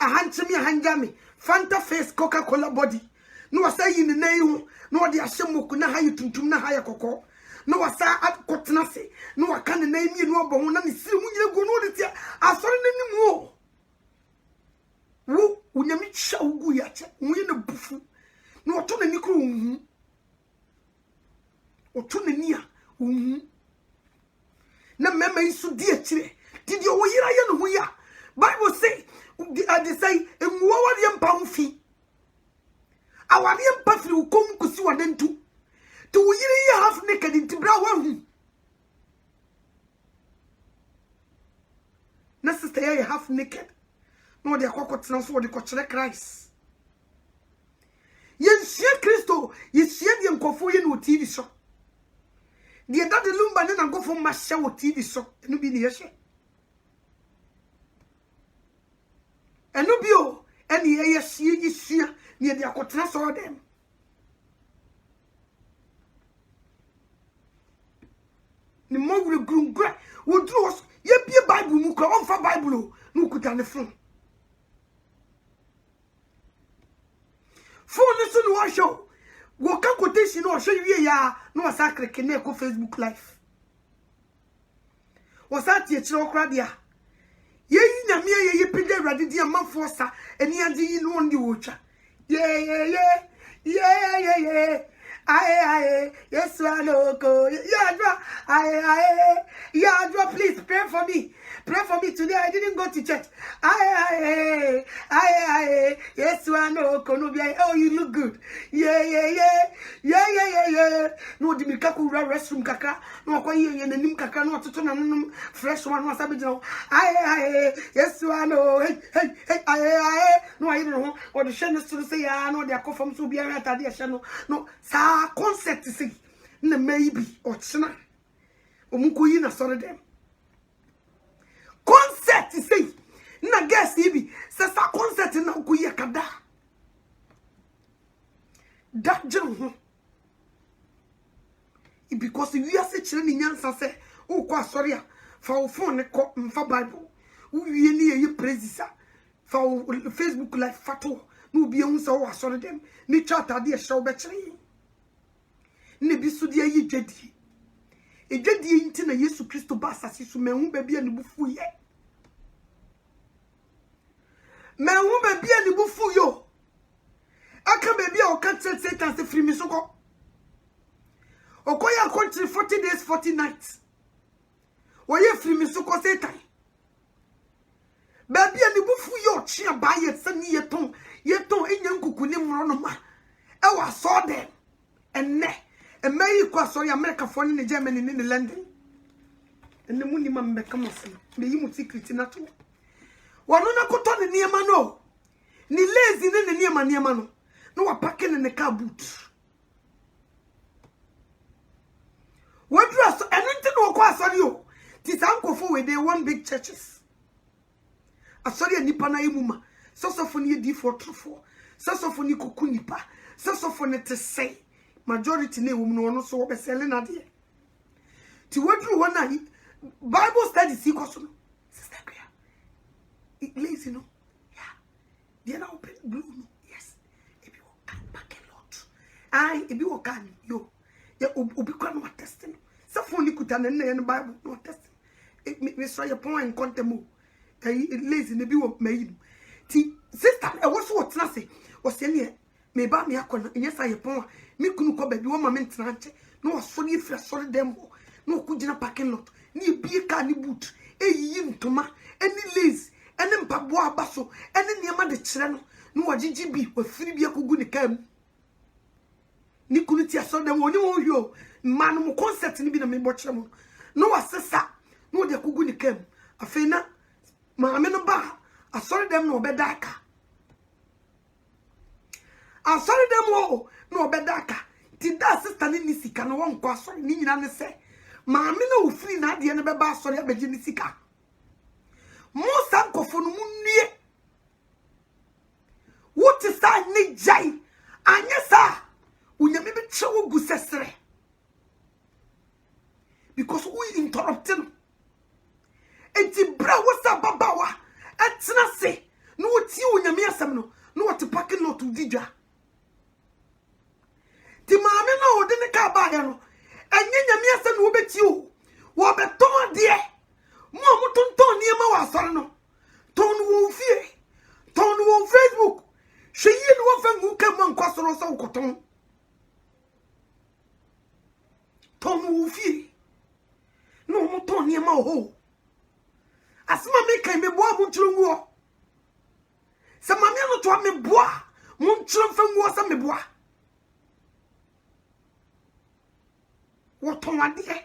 Ahanchemi ahanjami Fanta face Coca-Cola body. No wasa yi ne nan ho no de ahyemoku na hayi tuntum na hayi kokko. No wasa akotena se no waka ne nan mi no obo ho na ne siri mu nyire go no de tia asori nanim o. Wo unyami twa ugu ya che wo ye na bufu. No oto na nikro hu. Oto na nia hu. Na mema isu di akire. Did you yira ye no hu ya? Bible say they say enwo wari mpa mfi. Awari mpa firi ukom kusi wadentu. To yira ye half naked intibra wa hu. Na sister ye half naked. No de akokotena so de kokyere Christ. Yenhye Kristo, yehye de nkofo ye no TV so. De da de lumba ne na gofo ma hye wo TV so. Enu bi ne yehye. Enu bi o, eni ye yehye yisua ne de akotena so dem. Ni mo wure grungura, wo duro ye bie Bible mu ko on fa Bible o, no kuta ne fon. Phone so no show. Wo ka quotation no show you ya no asakre kene ko Facebook live. was at your chilocradia. Ye Namia, ye pide radidi a month for sa, and ye adi no one the watcher. Yeah. Aye, yes, Waloko. Yadra, please pray for me. Pray for me today. I didn't go to church. Aye, yes, Waloko. Oh, you look good. Yeah. No, the Mikaku restroom kaka. No, kwa ye and the nim kaka. No, to turn fresh one was abidjan. Aye, yes, Waloko. Hey, aye. No, I don't know. Or the channel to say, I know they are from Subia at the channel. No, sa. Concept to say, na maybe or china, Omukuyi na sorry them. Concept to say, na guess ibi, sa concept na ukuyi kada. That general, because you are such an inyansa say, oh, kwa sorry, for phone for Bible, we near praise for Facebook like fato, no be on so sorry them, ni chat a dear show better. Nebisudia ye jadi. E jadi inti na Yesu Kristo ba asase so mehu ba bia ne bufu ye. Mehu ba bia ne bufu yo. Aka ba bia o kan tell Satan se free me so ko. Okoya country 40 days 40 nights. Oye free me so ko Satan. Ba bia ne bufu yo chia ba ye sani ye ton enya nkuku ne mro no ma. E wa so dem. Enne and may you sorry America for in Germany in the London. And the money man become a sin. May you secret in that one. One on a cotton near mano. Ni lazy in the near mano. No, a packing in the car boot. What dress and anything no quas on you? Tis uncle for they one big churches. A sorry a nipana imuma. Sosophonia D424. Sosophonia kukunipa. Sosophonia to say. Majority ne woman no so be selling ade. Ti wadru one na Bible study see koso no. Sister Kria. It lazy no. Yeah. They na open blue no. Yes. If you can back a lot. Aye, if you can yo. Ya obi kwa no testing. So phone kuta na na Bible no testing. Me try your point contemo. It lazy ne bi wo mayi. Ti sister e wo so what na say. O se ne me ba me akona nyesa ye pon me kunu ko baby wo ma me ntena nche no so ni fra so dem ho no ku gina parking lot ni bie ka ni boot eyi ntoma eni lazy eni mpabo abaso eni niema de kire no no wagigi bi wa firi bia kugu ni kam ni kunu ti aso dem oni wo hio ma no mo concept ni bi na me bo kire mo no wasesa no de kugu ni kam afena ma me no ba asori dem no obedaka. I'm sorry them all. No bedaka. Did that sister ni sika no one kwa sorry ni nyina ne se. Ma me na ofri na de ne beba sorry abeje ni sika. Mo sankofo no munue. What is that ni jai? Anya sa. Unyame be chewo gu sesere. Because we interrupting. Enti bra wasa babawa. Etna se. No ti unyame asem no. No what parking lot udija. Ti maame na ode ne ka ba ya no enye nyame ase no obeti o wo beton de mo mutonton niema wa asore no ton wo fie ton wo Facebook hweyi no wo fa ngu ka mo nkwasoro so koton ton wo fie no muton niema ho asma me kan me boa mu nturu ngu o se maame no to me boa mu nturu fa ngu o se me boa. What on a dear?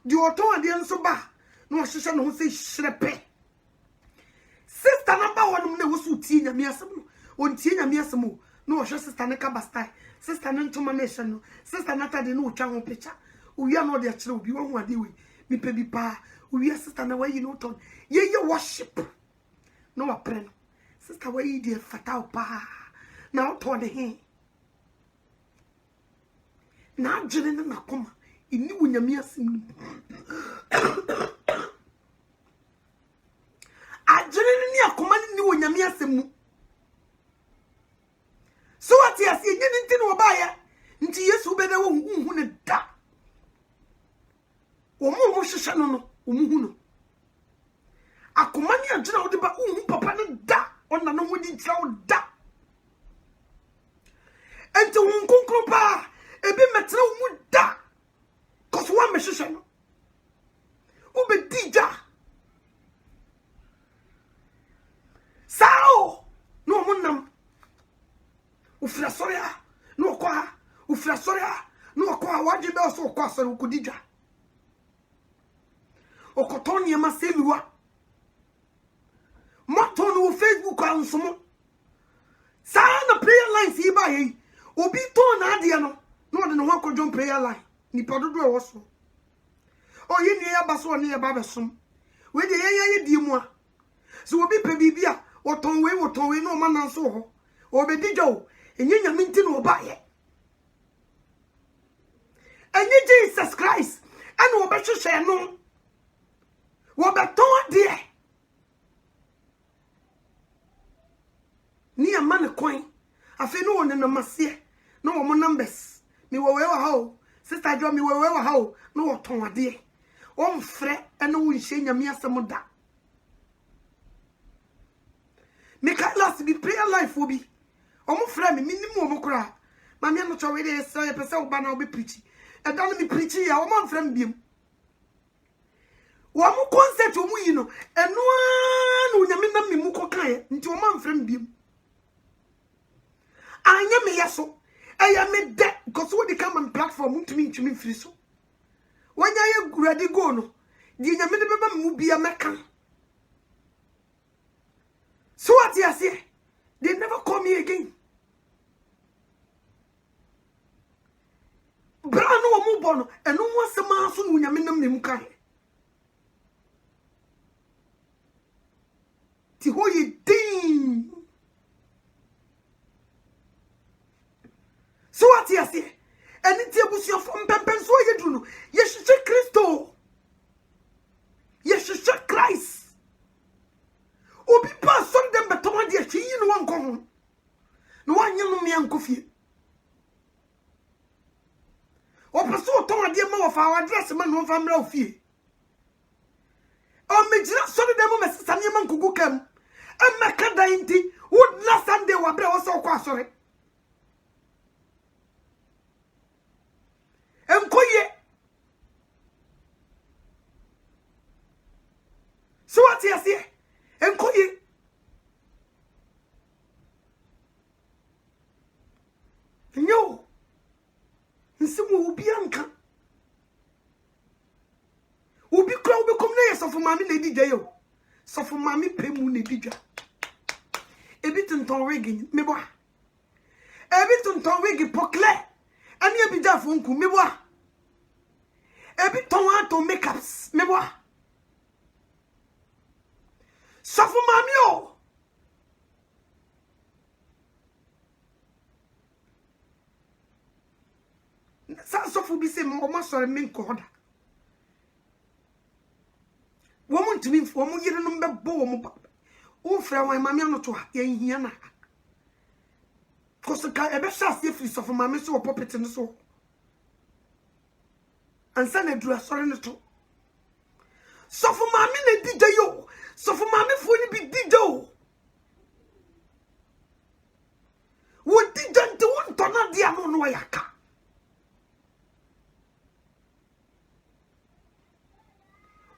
Do you auto and so ba? No, she shall not say shrepe. Sister number one, no, was tea, and miasamo, one tea, and miasamo. No, just sister Naka Bastai, sister Nantomanation, sister Nata de no channel picture. We are not their children, you won't do it. Me baby pa, we are sister away, you know, ton. Ye, your worship. No, a pen. Sister, way, dear fatal pa. Now, torn the hand. Now, Jenny Nakoma. Ini unyame asim ajere ni akoma ni unyame asim so ati asi enye nti no ba ya nti Yesu be da wo hu ne da wo mo hwehwe no no wo mu hu no akomani agina wo de ba uhu papa no da ona no wodi tira wo da ente wo nkonkro pa ebi metra wo mu da koso wa mehwehwe no wo be dija sao no munam ufira soria no kwa ufira soria no kwa waje be so kwa sori ukudija okotoni ma seluwa moto no Facebook ansomo sana prayer line si ba yi obi to na ade no no de no hakodjon prayer line ni pododo e woso o yi ni ya baso ni ya ba besom we de ye di mu a so obi pe bibia woton we no ma nan so ho obedija o enye nyame nti no ba ye enye Jesus Christ and obehwehwe no wobeton de ni amane coin afi no won na mase no wo numbers mi wo we wa ha sister jo mi wo we wa ha no wo ton ade o mfre ene wo nhye nyame asem da me ka last bi prayer life obi o mo frɛ me minimum o mo kura ma me no chowe de say e pese oba na obi preach e da no mi preach ya o mo mfrɛ me biem wo mo concert o mu yi no eno no nyame na me mu kokan nti o mo mfrɛ me biem anya me yeso eya me de because what the come platform ntumi free so wanya ye ready go no di nyame de beba mu bia meka so what you say they never call me again bra no mo bono eno mo asema so no nyame nam nem kan ti hoye din so what you say eni ti ebusu from pempen so ye dru no ye hwehwe Kristo ye hwehwe Christ obi pa so dem beton de hwe yi no wanko ho no wanye no me ankofie o peso ton de ma wo fa address ma no fa mra ofie o mejira so dem mo mesesa ne ma nkugu kam emeka dan nti would last Sunday wa bre wo so kwa sore enkoye so what you say enkoye nyo nsimu ubi anka ubi kra ubi kom na yeso for mami na dija yo so for mami pemu na dija ebi tonton wigi mebo ebi tonton wigi pokle ani ebi ja fonku mebo ebi ton ato makeups mebo so for mami o sa so for bi se mo ma sore min ko hoda wo mo ntimi wo mo yire no mbebo wo mo ba wo fra wan mami anoto ha ye hia na koso ka ebe shas ye free so for mami so puppet no so ansa na dura sore no to so for mami na DJ yo so for mami fo ni bi DJ o wo DJ nti won to na dia no no yaka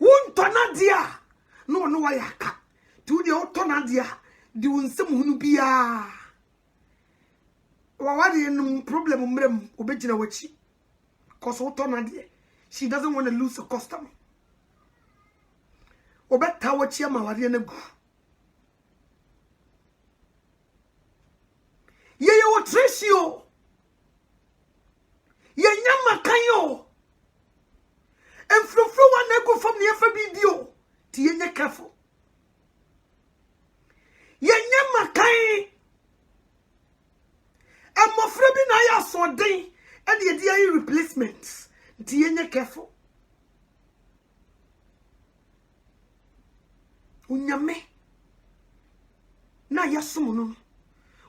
won to na dia no no yaka tu de o to na dia di won sem hunu bia wa wade no problem mrem obegina wachi cause o to na dia she doesn't want to lose a customer obeta wachi ama wade na gu ye wo tresio ye nyama kanyo enfrofro wa na gu fam ne fa bidio ti ye nya careful ye nyama kan amofra bi na ya so den e de dia replacement ti ye nya careful unyame na ya som no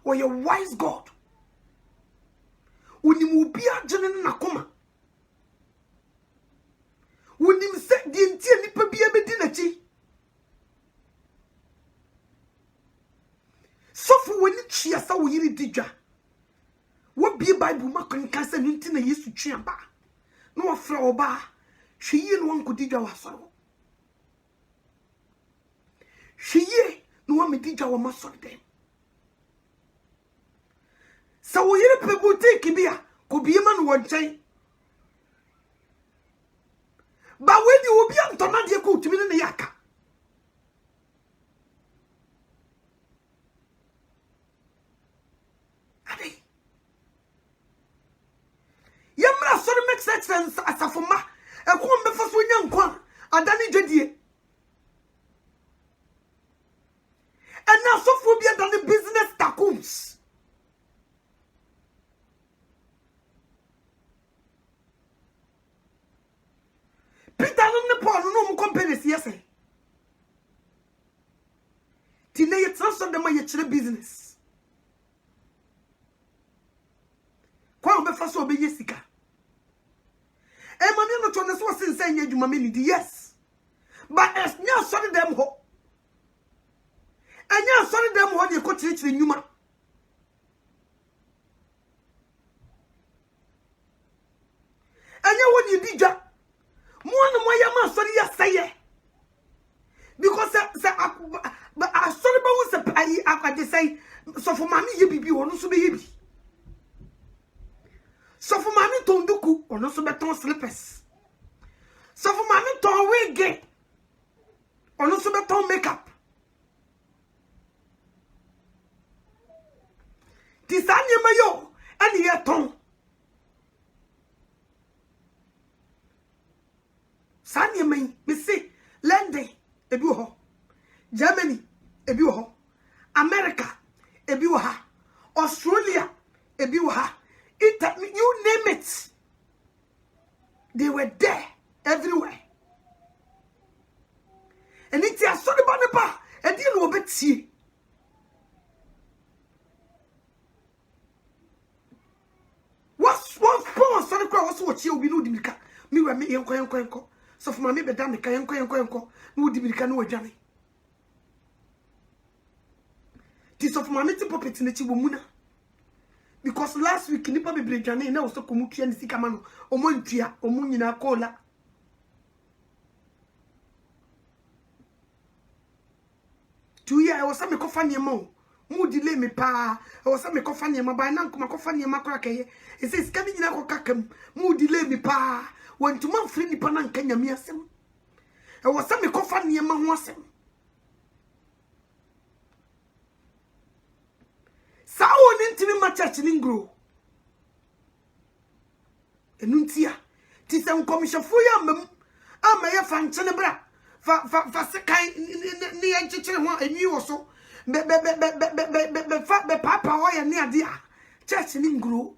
o ye wise God unim obi agene na koma unim se di ntie nipa bi abedi na chi sa wo yiri didwa wo bie bible makon kan sa nti na yesu twia ba no ofra oba hwiye no wanko didwa wasoro hwiye no wa medidwa wo masoro dem sa wo yiri pe boutique bia ko bie ma no wonchen ba we di obi antona de ko utimi ne yaka ade yamra so make sense asafoma e ko mbe faso nyankwa adani dwedie and now so phobia than the business tacoons Peter no Paul no companies yes ti na yet some them ye chire business kwa be fa so be yesika e mami no to ne so sense nya dwuma me ni yes but as nya so them ho anya so them ho de ko chire nyuma anya woni didwa One moya ma sorry ya say because say I sorry ba won say I say so for mami ye bibi ono so be ye bi so for mami ton duku ono so be ton slippers so for mami ton wig ono so be ton makeup ti sanye mayo ani ye ton Sanye me say London ebi ho Germany ebi ho America ebi ho Australia ebi ho Italy, you name it, they were there everywhere and it's a sorry banaba and you know bet see what's sorry cry what's what you be no dimika me we me yenko so for me be da me kan yenko no dimika no adwane ti so for me ti poppet na chi wo muna because last week nipa be adwane na wo so komutua ni sika ma no omo ntua omo nyina kola tuya I was me kofa niema mu delay me pa I was me kofa niema ba na nkoma kofa niema kora keye e say sika mi nyina ko kakam mu delay me pa wantuma free nipa na nka nyame asem I was me kofa niema ho asem sa woni ntimi ma church ni ngro enuntia ti se nkomishafo ya mam ama ye fa nchene bra fa sekai ni enchichire ho eni wo so be papa ho ya ni ade a church ni ngro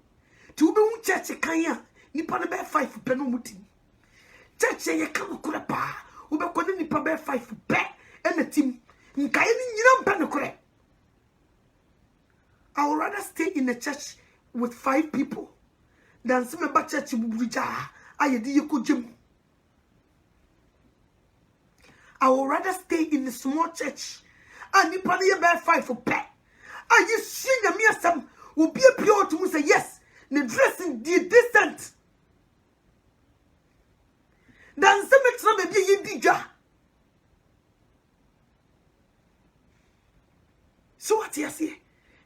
ti ube hu church kan ya nipa ne be 5 pe no muti church ye kan kura pa ube ko ni nipa be 5 pe ena tim nkai ni nyina mpa ne kure I would rather stay in a church with 5 people than some about church bubuja ayedi yekujim. I would rather stay in a small church and you probably about 5 for pet. And you see the mere some will be a pure to say yes, the dressing the decent. Then some extra maybe you dija. So what you say?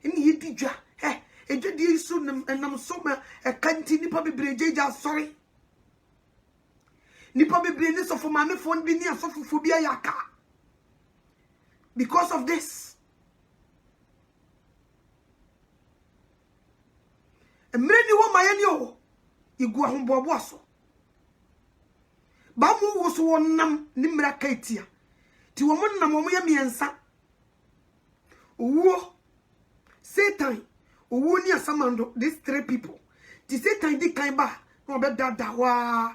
In ye dija, a jadi soon and I'm so a canty nipa be breja sorry. Nipa be brain so for mammy phone be near sophobia yaka. Because of this. A many one my anyo, you go home boaso. Bamu was one nam nimra katia. Ti woman namoya miensa. Wo. Satan, Uwonia Samando, these 3 people. The Satan did kind ba, no bet that wa.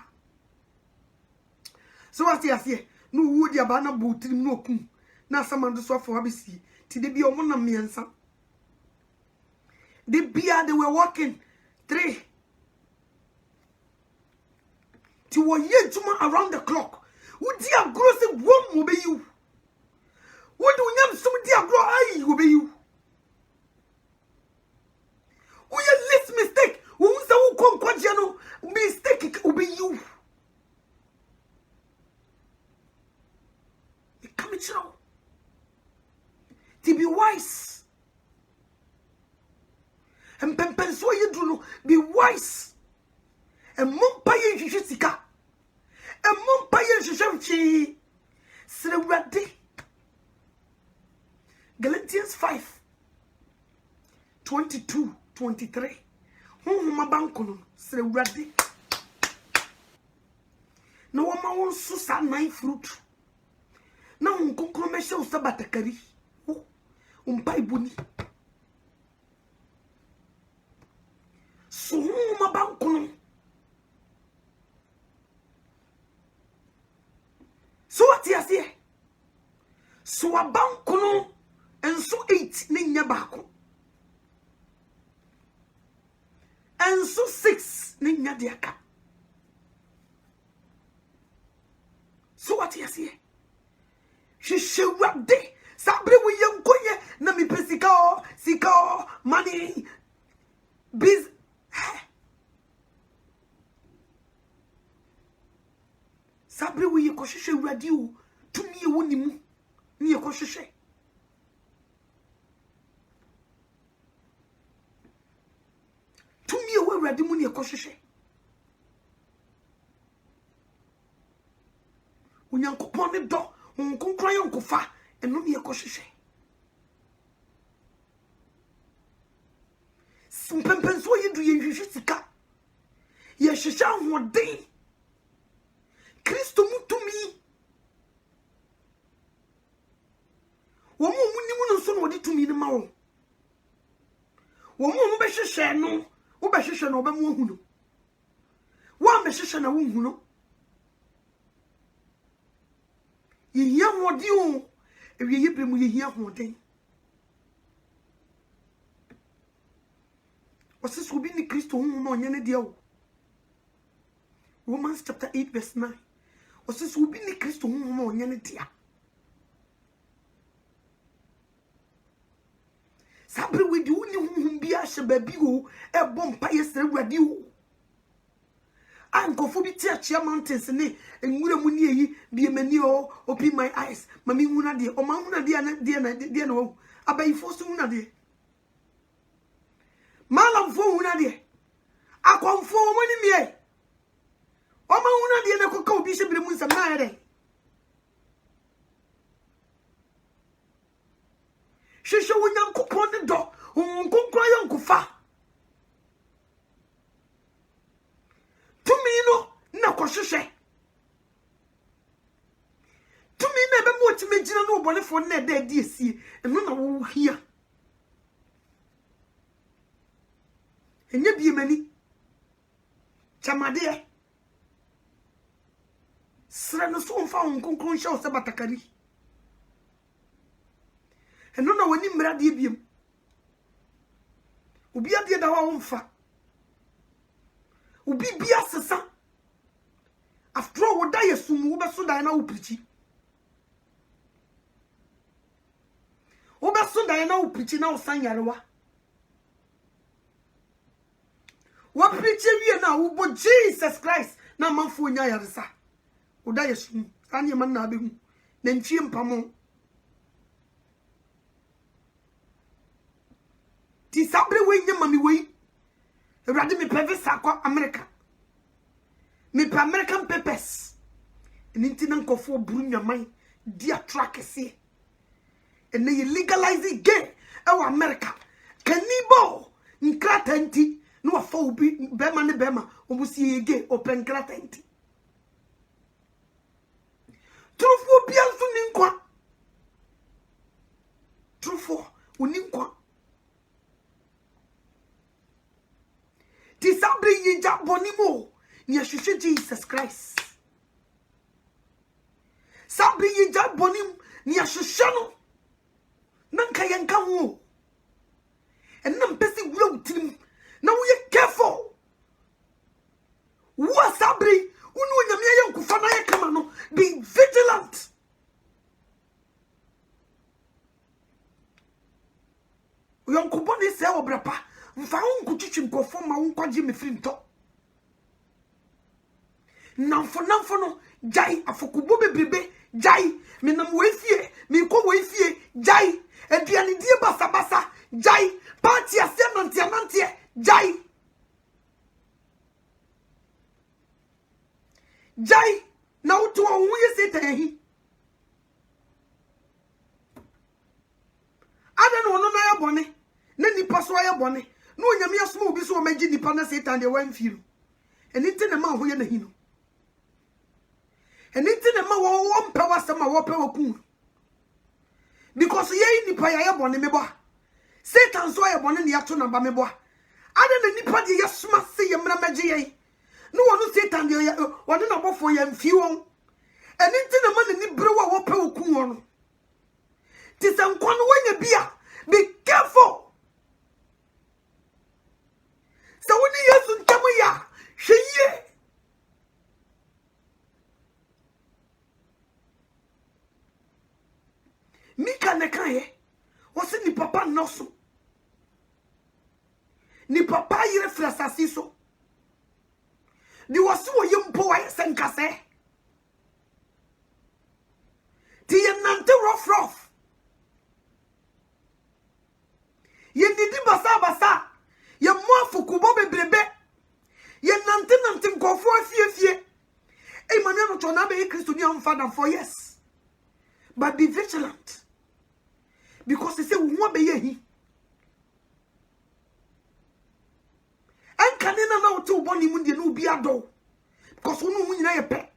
So as you say, no wood ya bana booty no kum. Na Samando so for Abisi, till they be a one of me and some. They were walking 3. Till 1 year around the clock. Would dear grossy one will be you? What do you have some dear grow? I will be you. no mistake will be you. Come it now. To be wise. And so you do no be wise. And mumpaye jisika. And mumpaye jishamchi. Srewade. Galatians 5:22-23. Mabankono srewade. No wama won susa nine fruit. Na unkonkro meshe usabatakari. Umpai buni. So mabankono. So what you say? So abankono and so 8 ni nyabako. And so 6 ni nyadiaka. So what you say? She shewade sabre we yankoye na mi pesika sika money biz sabre we yakoshe radio to me wonimu ni yakoshe to me we radio mu ni yakoshe unyankopon ne do unkonkran yankofa eno ne yakoshe simpempenso yedu yehwehwe sika ye hwehwa hoden Kristo mutumi wo mo munimu no so no de tumi ne ma wo wo mo be hwehwe no wo be hwehwe no be mo hu no wo me hwehwe na wo hu no ye hodi o ewie ye bremu ye hia hoden Osis will be ni Kristo hu mo nyane dia wo Romans chapter 8 verse 9 Osis will be ni Kristo hu mo nyane dia Sabre we di uni hu bia hye babi o e bom pa yesre wadi o Anko fo bi ti achia mountains ne enwura mu ni eyi bi mani o open my eyes mami hu na de o ma hu na de na wo abai fo so hu na de Malam fo hu na de akonfo mo ni mie o ma hu na de na koka obi hye bire mu nsam na ere Shisha wunyankopon ne do unkonkra yankofa tumi no na kohwehwe tumi na be mo timegina no obonefo na da di esie eno na wo hia enye biemani chamade sra no so mfa unkonkro hye o se batakari eno na wani mrade biem obi ade da wa mfa obi bia sesa after all wo da yesumu wo be so da na wo prichi wo be so da na wo prichi na wo san yarewa wo prichi wie na wo bo Jesus Christ na manfo nya yaresa wo da yesumu anye man na be hu na nchie mpamo ti sabre we nya mami we Radi me pevesa kwa America. Me pa American papers. Ninti nan kofo buru nyamai dia track ese. And they legalize it gay e America. Kanibo nkrata nti no afa obi bema ne bema omusi gay open nkrata nti. Trufo bia nso ni nkwa. Trufo oni nkwa. Tisabre yija bonimo ni ahwehwe Jesus Christ. Sabre yija bonim ni ahwehwe no. Nanka yenka ho. Enam pesi wura utirim. Na wo ye careful. Wo sabre unu onyame yenkufa na ye kama no. Be vigilant. Yonkubo ni se obrapa. Mfa unkuchichi nkofo ma unkwaji me firi nto. Namfo no jai afokubo bebrebe jai me nam we fie me ko we fie jai aduane die basa jai party asem nantie jai na uto wo ye Satan hi ada no no na ya bone na nipa so ya bone na onyame asom obi so o magi nipa na Satan de wan firu eni nti na ma ho ye na hi no eni nti na ma wo mpa wasema wo pe waku because ye nipa ya bone me bo Satan so ya bone ne ya to na ba me bo ada na nipa de ya soma se ye mra magi ye no wono Satan de wode na bofo ya mfi won eni nti na ma ni bre wo pe waku won ti se nkon wanya bia be careful so woni Yesu ntamu ya hweye Mika ne kaye wose ni papa noso ni papa yire frasasi so di wose wo yempo wa senkase ti ye nante rough ye didi basa ye moafu kubo bebrebe ye nante nkofo afie Emmanuel no chona be Christo ni amfada for yes but be vigilant because they say we want be ye and kanena na otu boni mu de no bi ado because wonu mu nyina ye pe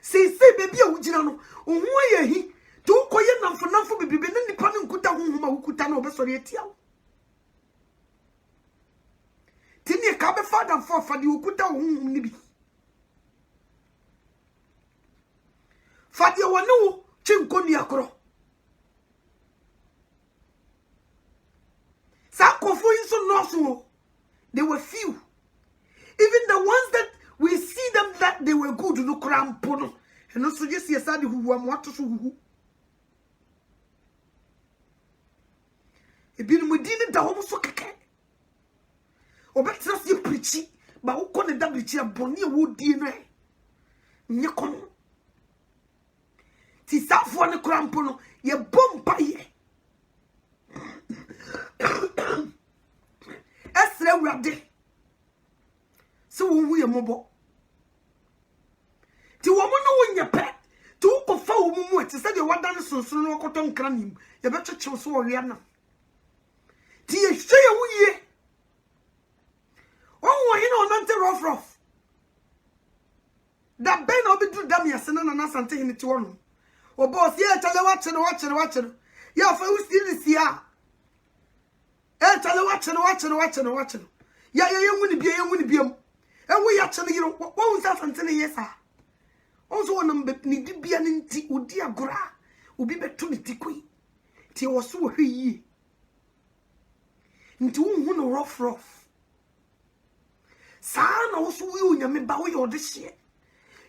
say baby a wugina no ohu ye hi to koye namfo bebrebe ne nipa ne nkuta honhoma wukuta na obesori etia tini ka be father for fadi wukuta honhom ni bi fadi wonu chinkoni akro Sakofo inso noso they were few even the ones that we see them that they were good no crampo no and also just yesade huwa mwato so huhu ebinu mudini da homo so keke obetra se preachi ba ukọ ne da preachi aboni e wodi no nye kono ti safo ne crampo no ye bompa ye Esre wrade so wo ye mobo ti wo mo no wonya pe ti wo kofa wo mu ti se de wada ne sonson no koto nkra nim ye be twetwe so wo ria na ti ye hwe wo ye wo hin no nante rough da ben obi du dam ya se na sante hin ti wo no o boss ye tale wa chere ya fa wo still sia tale watch ya yewuni biam enwe ya chene yiro wo unsa santene yesa onso wonam ni dibia ne nti odi agora obi beto ne tikui ti wo so wo hweye nti wo no rough saa na wo so wo nyame ba wo ye ode hye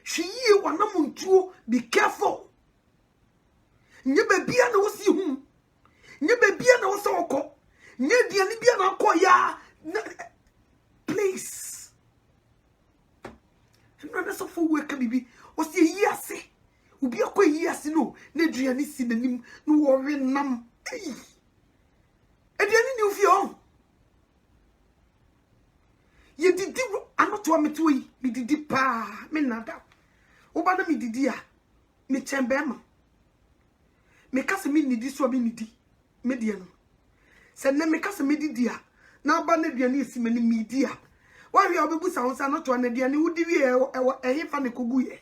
hweye wonam ntuo be careful nye bebia na wo si hu nye bebia na wo so okọ nye dia ni bia na akọ ya please no so for work bibi o si yiase obi akọ yiase no na dua ni si nanim no wo we nam aduani ni ofio ye didi anoto ameto yi mi didi pa me nada oba na mi didi a me chembe ma me kase mi nidi so mi nidi me dia no se ne me kase me didi a na ba na aduani esi mani mi di a wa hwe obebu sa wonsa anoto na aduani wudi wi e fa ne kogu ye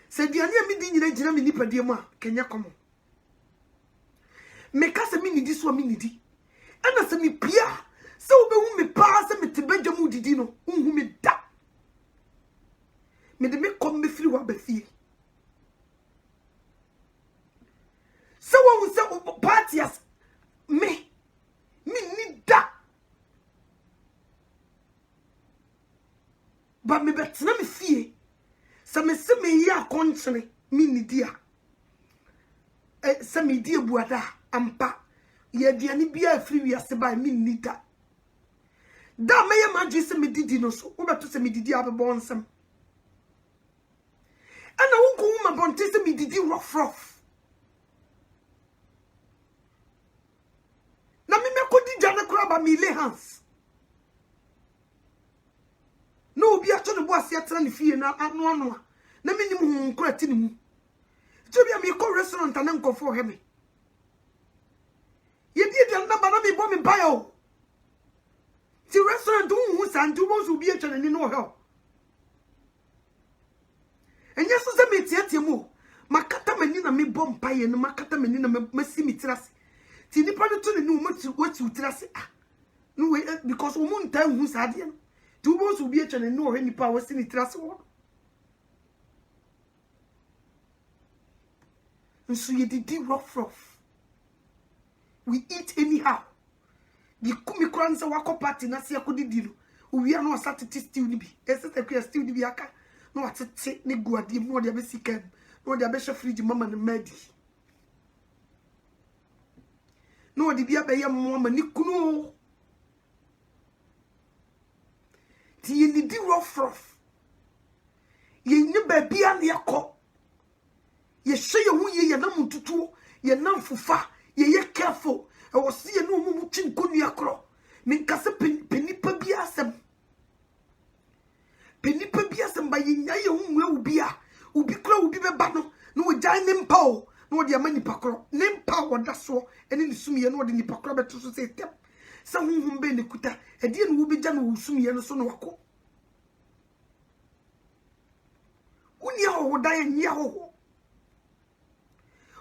se aduani a mi di nyina gina mi nipa die mu a kenya komo me kase mi nidi so mi nidi ana se mi pia se obehu me pa se me tebadwa mu didi no unhu me da me de me kom me firi wa ba fie se wo se parties me ni da ba me betena me fie se me ya konchene mi ni dia se me dia buada ampa ye aduane bia afiri wiase ba mi ni da me ye madwe se me didi no so wo beto se me didi abebo nsem ana wonko wuma bonte se me didi rough na me mekodi jana kura ba me lay hands no obi ato ne bo ase atra ne fie na ano na me nim hu kura ti ne mu tibia me ko restaurant na nkofo he me ye di na ba na me bo me bayo ti restaurant hu santu bo so bi atwa ne no he enye so se me tietie mu makata mani na me bom paye no makata mani na masi mitrase ti nipa no to ne no wati utrase no we because wo mun tan hu sa de no ti wo so bi atwa ne no he nipa wasi mitrase wo nso ye didi rough we eat anyhow di kumi kranza wako party na se akodidi no owi na osatete stew ni bi esete kwa stew ni bi aka no atete ne guade mu de abesikan no de abehwe fridge mama ne madi no de bia be ye mama ni kunu ti ye didi rough ye ni ba bia na yakọ ye hye ye hu ye na mututu ye na mfufa ye careful e wo se ye no mu chinkonu akro min kase penipa bia asem ba ye nya ye hu mu ubi a ubi kro ubi be ba no no wo jan ne mpa o no wo de amani pakro ne mpa wo da so ene ne sum ye no wo de ni pakro beto so se tem sa hu be ne kuta e de ne wo be ja no wo sum ye no so no wako uni a wo da ye nya ho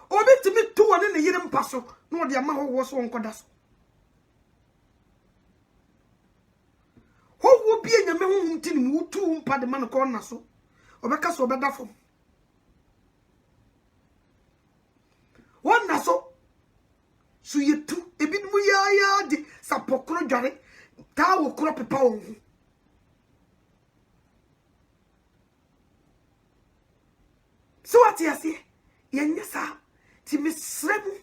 obetimi to wone ne yire mpa so no wo de ama ho so nkoda so wo bia nyame ho ntini mu tu mpa de man ko na so obeka so obeda fom wonna so yetu ebi mu ya de sapokro dware ta wo kro pepa wo hu so ati ase yenye sa ti mesremu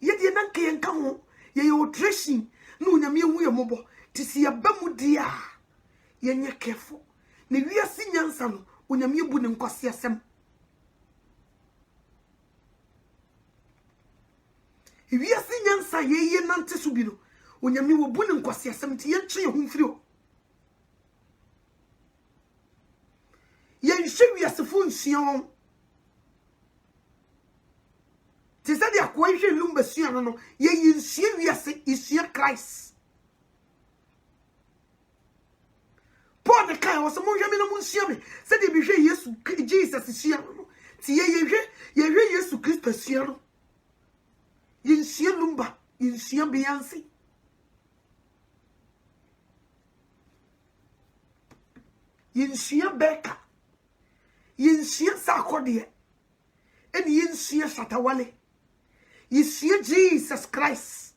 ye de nanke yenka ho ye yo dressing no nyame hu ye mobo ti si abamu dia yenye careful ne wiase nyansa no onyame bu ne nkwase asem wiase nyansa ye nante so bi no onyame wo bu ne nkwase asem ti ye twe hu mfiri o ye nhwe wiase fu nsuon ti se dia ko nhwe lumba suan no ye nhwe wiase isua Christ Paul the kind was mo hweme no mo nsia me se de bi hwe Yesu Jesus sia no ti ye hwe Yesu Christ sia no ye nsia lumba ye nsia Beyonce ye nsia Becca ye nsia Sarkodie eni ye nsia Shatawale ye nsia Jesus Christ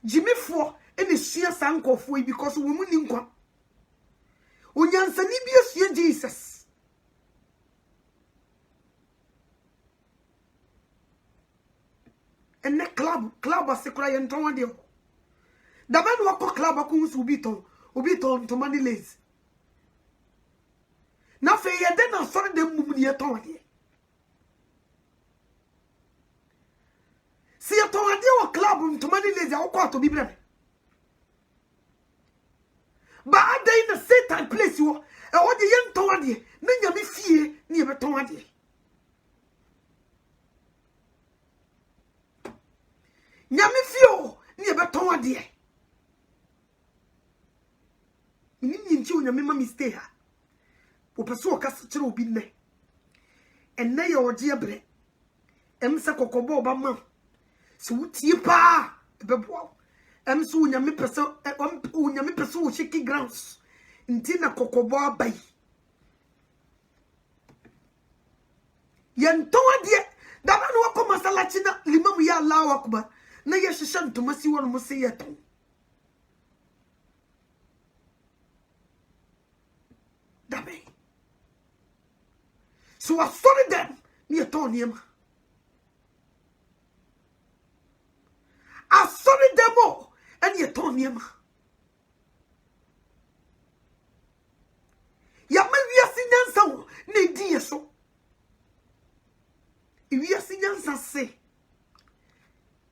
Jimmy for ene sua sankofo because wo mu ni nkwa onyansani bi asua Jesus ene club asekura ye nton ade da ba no akọ club akọ nsu obi ton to money lazy na fe ye de na sori de mum ni eton ade si eton ade o club to money lazy akọ ato bi bre ba adai na Satan place wo e wo de yen ton ade na nyame fie ni e beton ade nyame fie o ni e beton ade ni nchi o nyame ma mistake ha wo pese o kasa kire obi nne enne ye oje ebre emse kokobo ba ma se wutie pa e beboa emse unyame pese wo shiki grounds ntina kokobo abai yenton ade da ba no wako masalachi na limamu ya Allah akbar na ye hihye ntoma si won mo se yeton dabe so I saw them ni yeton niema I saw them all and yeton niema say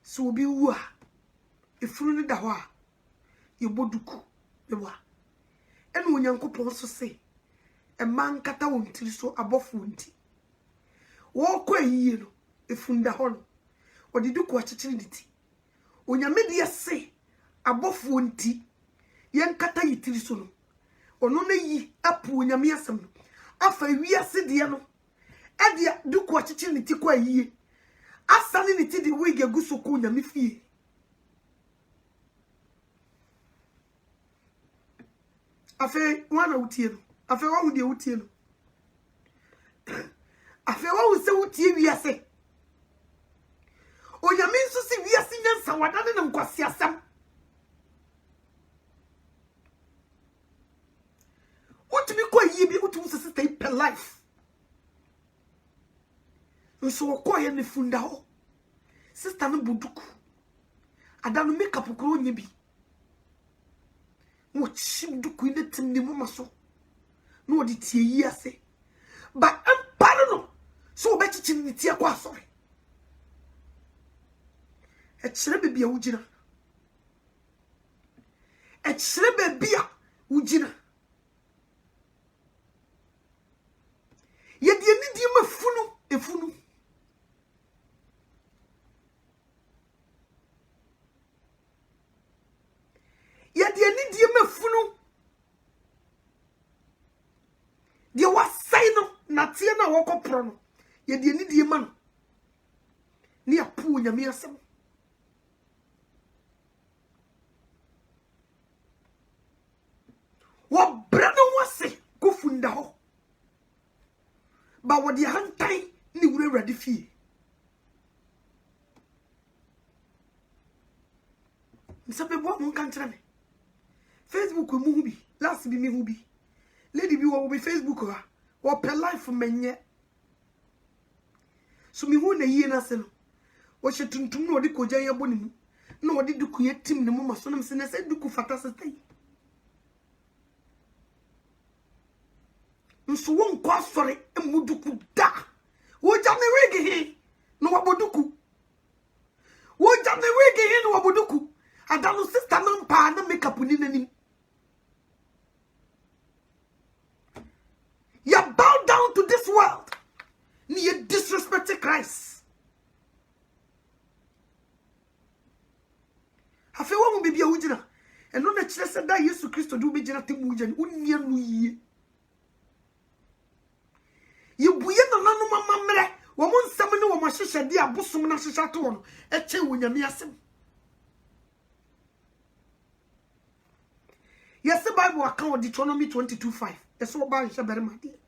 so be wa efuru ne da ho a ye boduku be wa ene onyankopon so say e man kata won tiri so abofo nti wo kwa yiye no efunda ho no odi duku achechiri nti onyame de say abofo nti yen kata yitiri so no ono na yi apu onyame asem no afa wiase de no e de duku achechiri nti kwa yiye asani nti de wige guso ko onyame fie afa wana utie no afa wa hu de utie no afa wa hu se utie wiase onyame nso se wiase nyansa wadane na nkwasi asam utumi ko yibi utumi se stay per life nso ko ye ne funda ho sister no buduku adano makeup ko nyebi mo chimduku ine timni mama so no odi tie yi ase ba empare no so obechichi ni tie kwa asore e chire bebi a wugina e chire bebi a wugina ye die ni die mafunu efunu ye die ni die mafunu die wasai no na tie na wokopro no ye die ni die man ni apu nyame asem wo brano wase ko funda ho ba wo die hantan ni wure ready fie msabe bo mun kan tira me Facebook mu hu bi last bi mi hu bi lady bi wo bi Facebook ha wo pe life menye so mi hu na yie na se no wo hye tuntum na odi koja ye boni mu na odi duku ye tim ne mu maso na mse na se duku fata sestai nso won kwa sore emuduku da wo ja me wege he no waboduku wo ja me wege he no waboduku adanu sister na mpa na makeup ni nanim you bow down to this world ni you disrespect Christ afi wo mu bibia wugina eno na kire se da Yesu Kristo du begina temu wugina unia no yie yebuye no nanu mamamre wo mo nsam ne wo mo hyehyɛ de abosom na hyehyɛ to no eche wo nyame asem yes Bible account Deuteronomy 22:5 eso wo ba hyehyɛ bere made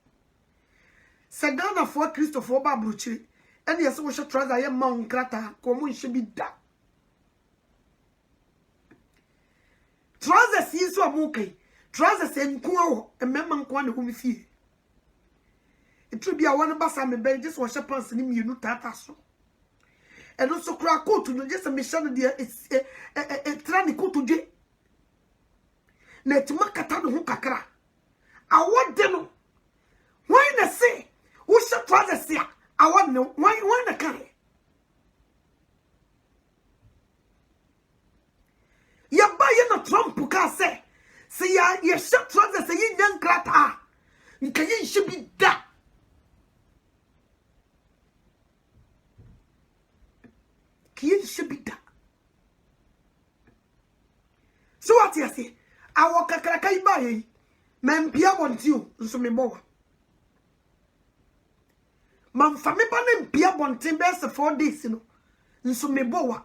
Sagana for Christopher ba brochire ene yes wo hye trouser ye ma onkrata ko mo hye bi da trousers yi so amukai trousers enko awo emema nko na ho fie etru bia won basa me ben just wo hye pants ni mienu tata so eno so kra coat no just me hye no de tra ni coat dwe na etima kata no ho kakra awode no why na say wo hye trousers ya awode no why na kai ya ba ye na Trump ka say se ya ye hye trousers ye nyankrata nka ye hye bi da kiye hye bi da so what you say awo kakraka iba ye mempia bontio nso me bowa mamfa me ba na mpia bonten be se 4 days no nso me bowa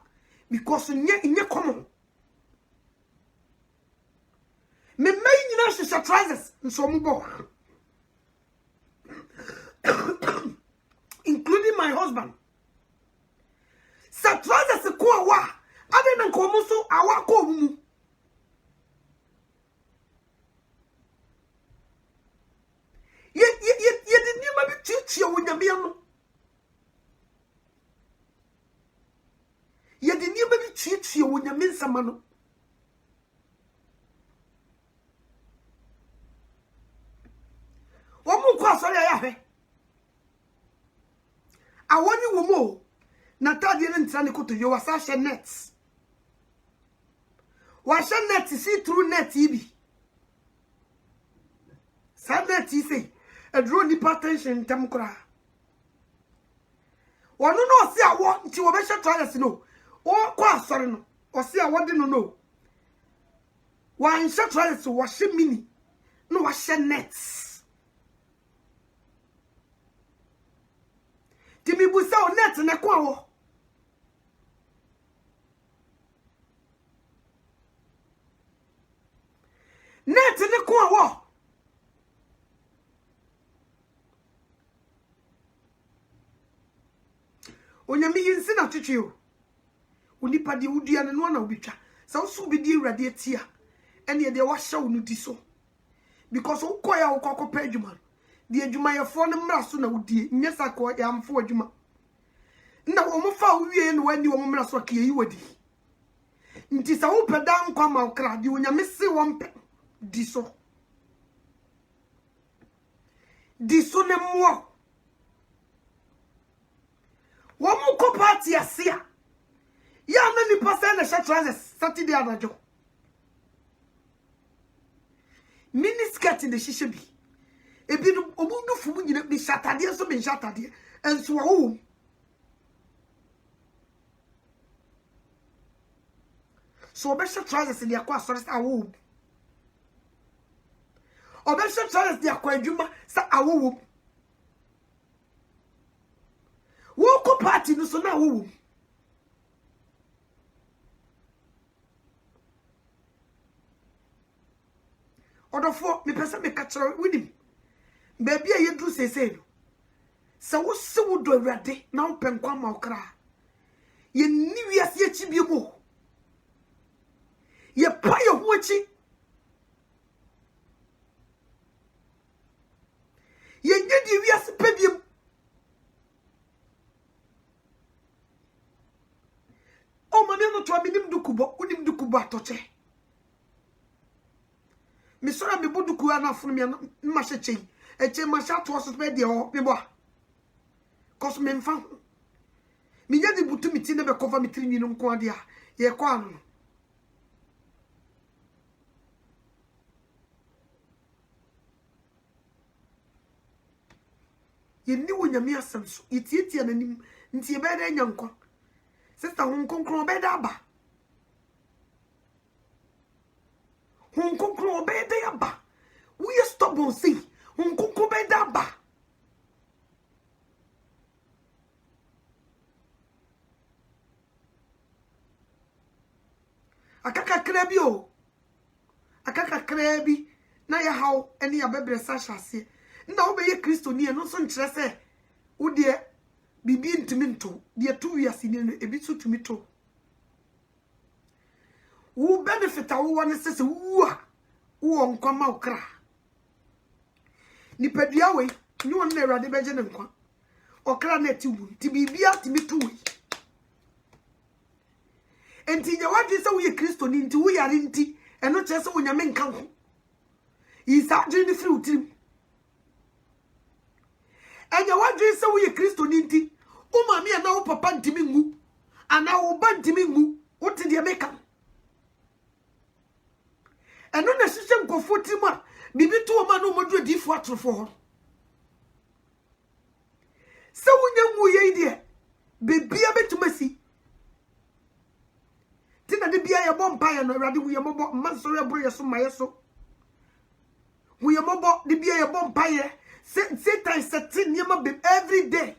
because nye common me may nyina hye trousers nso mo bowa including my husband sa trousers ko awa ade na ko mo so awa ko mu ye di ma bi chichi wo nyame no ye di ma bi chichi wo nyame nsama no wo mu kwa so ya hwe awoni wo mo na tadi ne ntra ne koto yo wasa hye net wa hye net see through net ibi sa net say a draw ni attention tam kra wonu no se awo nti wo be hye trials no o kwa asore no o se awo de no wa hye trials wo hye mini no wa hye net timi busa o net ne kwa wo net ne kwa wo onyame yinsi na twetwe o onipa de wudua ne no na obitwa sa so bi di awurade atia ene de wa hye wo no di so because wo koya wo kokopa adwuma de adwuma yefo ne mra so na wudie nyesa ko ya mfo adwuma na wo mfa wie no wani wo mra so ka yi wadi nti sa wo peda nkwa ma okra de onyame se wo mpe di so ne mo wo mu ko party asia ya na ni pasa na sha trousers Saturday anajo mini skirt de shishe bi ebi no omundu fumu nyina bi shatade so be shatade enso wo so be sha trousers de akwa sori sa wo obe sha trousers de akwa adwuma sa awo wo ko party no so na wo odofo me pese me kachero winim baby a yedru sesei no se wo se wo do awurade na wo penkwa ma okra ye ni wiase achi biemo ye pa ye ho achi ye nyedi wiase pa biem o mame no to aminim dukubo unim dukubo atoche mi sora mi buduku ana funu mi ma cheche eche ma sha to so pe de o mi bo cause me mfa mi nya di butu mi ti ne be cover mi tri ni no nko ade a ye kwa no ye ni wo nyame asem so itietie na nim nti e be da nya nko sister hon konkron be da ba hon konkron be da ba we stubborn see hon konkron be da ba akaka krabi o akaka krabi na ya haw ene ya bebre sa hyase nda wo be ye kristo ni e no so nkyere se wo de bibi ntimi nto de to wiase ni no ebi so tumi to wo benefit a wo wone sese wo a wo nkwa ma okra ni padua we ni won na awurade beje ne nkwa okra na ti wu ti bibia timi to we enti nya wadwe se wo ye kristo ni nti wo yare nti eno kire se wo nyame nka ho isa dwe ni free utim enya wadwe se wo ye kristo ni nti o mami na wo papa ntimi ngu ana wo ba ntimi ngu wo te de meka eno na hihye nkofo tima bibi to o ma no modu adifo atrofo ho se wo nya ngu ye ide bebia betumasi tina de bia ye bompa ye no awurade wo ye mobo mansoro ye bro ye so maye so wo ye mobo de bia ye bompa ye Satan setting niema be every day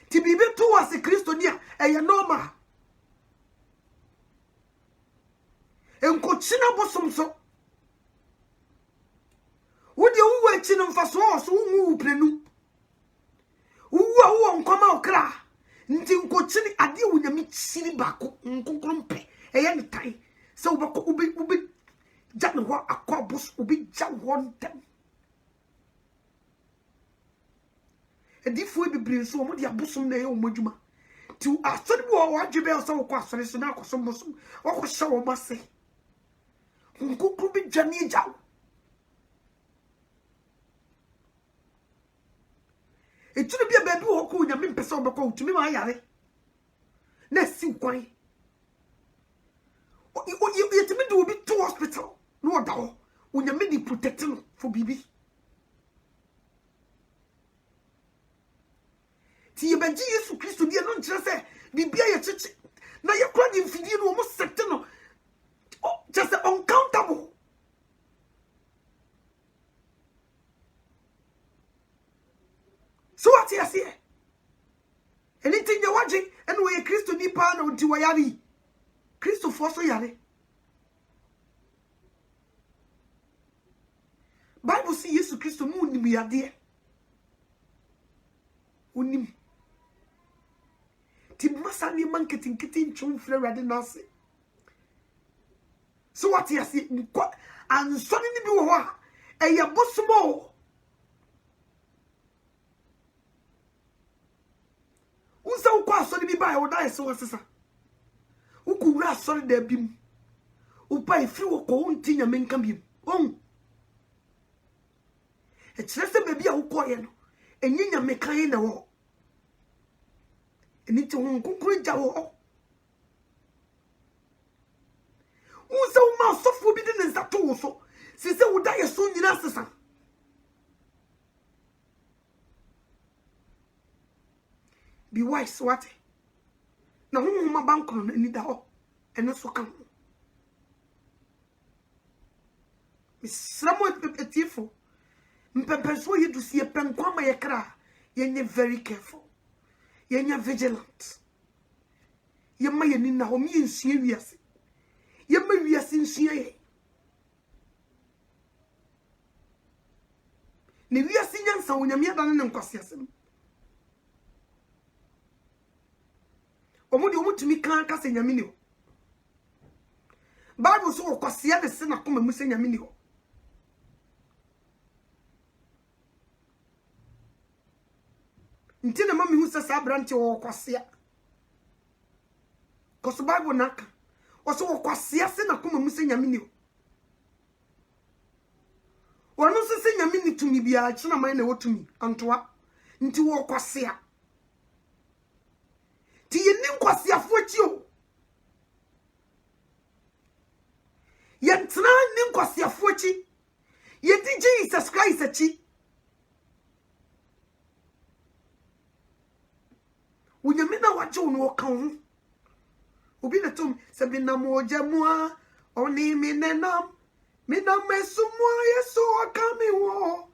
ti bibi to wase kristo nia eye normal enko china bosom so wo de wo achi no mfaso so wo prenu wo nkoma okra nti nko chini ade wo nyame chiri bako nkonkrompe eye ne tai se wo bako ubi janu ho akobus ubi jawon dem edifo bibiri so mo de abosom na ye omadwuma ti asori wo wadwebe o se wo kwa asori so na akosom bosom wo ko hye wo mase nkukru bi dwane jaw it should be a baby who could have been person to me, my yare. Let's see why. You to me do be to hospital. No doubt. When you made the protecting for baby. Ti ye benji Yesu Kristo dia no nkyere se bibia ye cheche na ye kwa di mfidie no mo sete no just uncountable. So what you say? Anything you watching and we Kristo ni pa na unti wayari. Kristo foso yare. Bible say Yesu Kristo mu ni yade. Unim. Ti masa ni marketing kitin chum frere nase. So what you say? And so ni bi wo ho a e ye bosumo. Unsa ukwa so ni bi ba e wo dai so sesa. Ukura so da bim. Upa ifri wo ko unti nya menka bim. E kire se bebi a ukoye no. Enye nya mekan na wo. Eni ti won kunkuru ja wo. Unsa uma sofo bi de nzato wo so. Si se wo dai so nyina sesa. Be wise what? Na hu ma bank no ni da ho. Eno so kan. Misramo etifo. Mpempeso yedu si epenkwa ma yekra. Yenye very careful. Yenye vigilant. Yema yeni na ho mi nsue wiase. Yema wiase nsue ye. Ne wiase nyansa wonyame adane ne nkwase asem. Omudi omutumi kan ka se nyame ni ho. Bible so okwase ya de se na koma mu se nyame ni ho. Nti na mami hu se sa branche wo kwase ya. Koso Bible naka. Oso wo kwase ya se na koma mu se nyame ni ho. Wanu se nyame ni tumi bia china man na wotumi antoa. Nti wo kwase ya. Ti ye ni kwase afo chi o. Ye tna ni kwase afo chi. Ye di Jesus Christ achi. Unyame na waje no kan ho. Obi na tom se bi na moja mua oni minenam minam mesumwa yeso akami wo.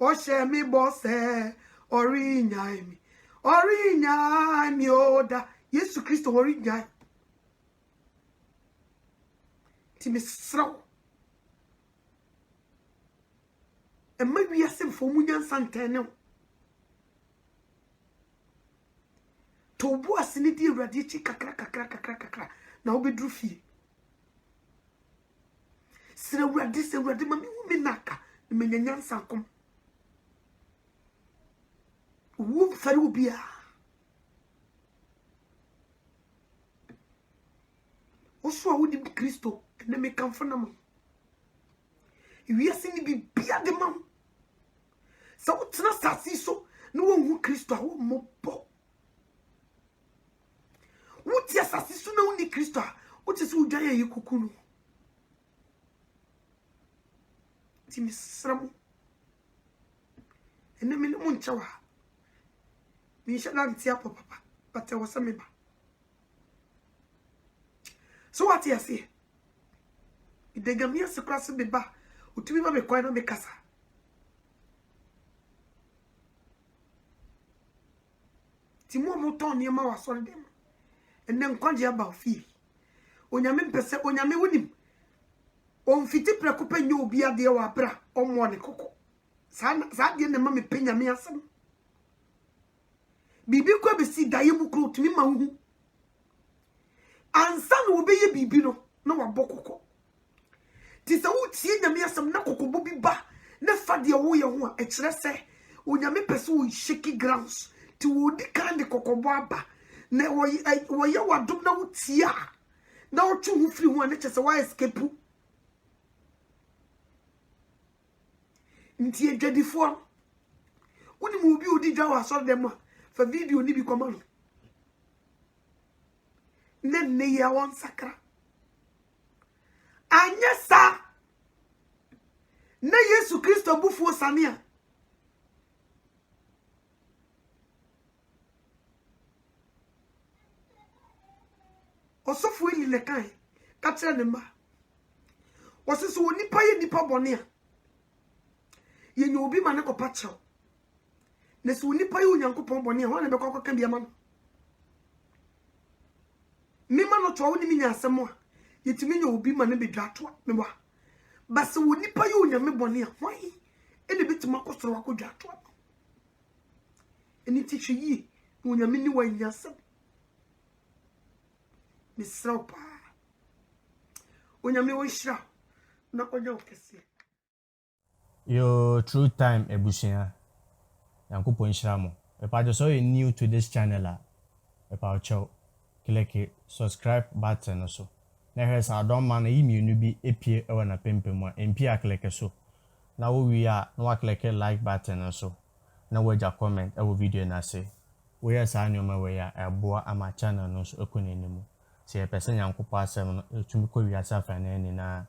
O she mi bose ori nyai mi oda Yesu Kristo ori nyai. Ti me sraw. E ma wiase mfo munya santene. Tobu asini di urade chi kakra na obedru fie. Se urade mami wu mi naka na menyanyan sankom. Wu fari ubia. Oso a wudi Kristo na me kamfo na mo. Iwi asini bi bia de mam. Sa utna sasi so na won Kristo a wo mo bo. Wuti asasi so na uni Kristo a wuti se udwan ye kukunu. Ti misramu. Ene me mu nchawa. Mi shada ntia papa but I was a member. So what you say? Idegamia se kwase beba. Utumi ba me kwa na me kasa. Ti mo ton niema wa sori dem. Enne nkwanje aba ofie. Onyame mpese onyame wonim. Onfiti prekupe nyo obi ade wa bra omwo ne koko. Sa de ne ma me penyame asem. Bibi kwa besi daye mu kro tumi ma hu. Ansa no obeye bibi no na wabokoko. Ti se utie nyame asem na kokobo bi ba na fa de wo ye ho a e kire se onyame pese wo shaky grounds ti wo di kan de kokobo aba na wo ye wadom na utie a na otu hu firi ho na chese wa escape. Nti edwadifo Uni mu bi odi dwa wa so dem a fa video ni bi koma no. Ne ya won sakra. Anya sa na Yesu Kristo bufuo samia. Osofu eli le kan ka kire ne ma. Osisi onipa ye nipa bone a. Ye nya obi ma ne kopa chew. Na si onipa ye onyankopon bone a, ho na be kokka bia ma no. Me ma no to wo ni nya asem a, yetimi nya obi ma ne be dwato me wa. Basi onipa ye onyame bone a, hwan ene betima kosoro akodwa to. Eni ti hwe yi onyame ni wa nya asem. Misraupa onyame wo hira na onya okese Yo true time ebusia yankopon hira mo epa so you new to this channel epa chow click subscribe button so na hwes adon man yi mienu bi epie e na pempem a empie a click so na wo wi a na wa click like button so na wo ja comment e wo video na say wo yes anyoma we ya eboa ama channel no so ekonenimu se person yankopon asem no tumi ko wi asa fa na ni na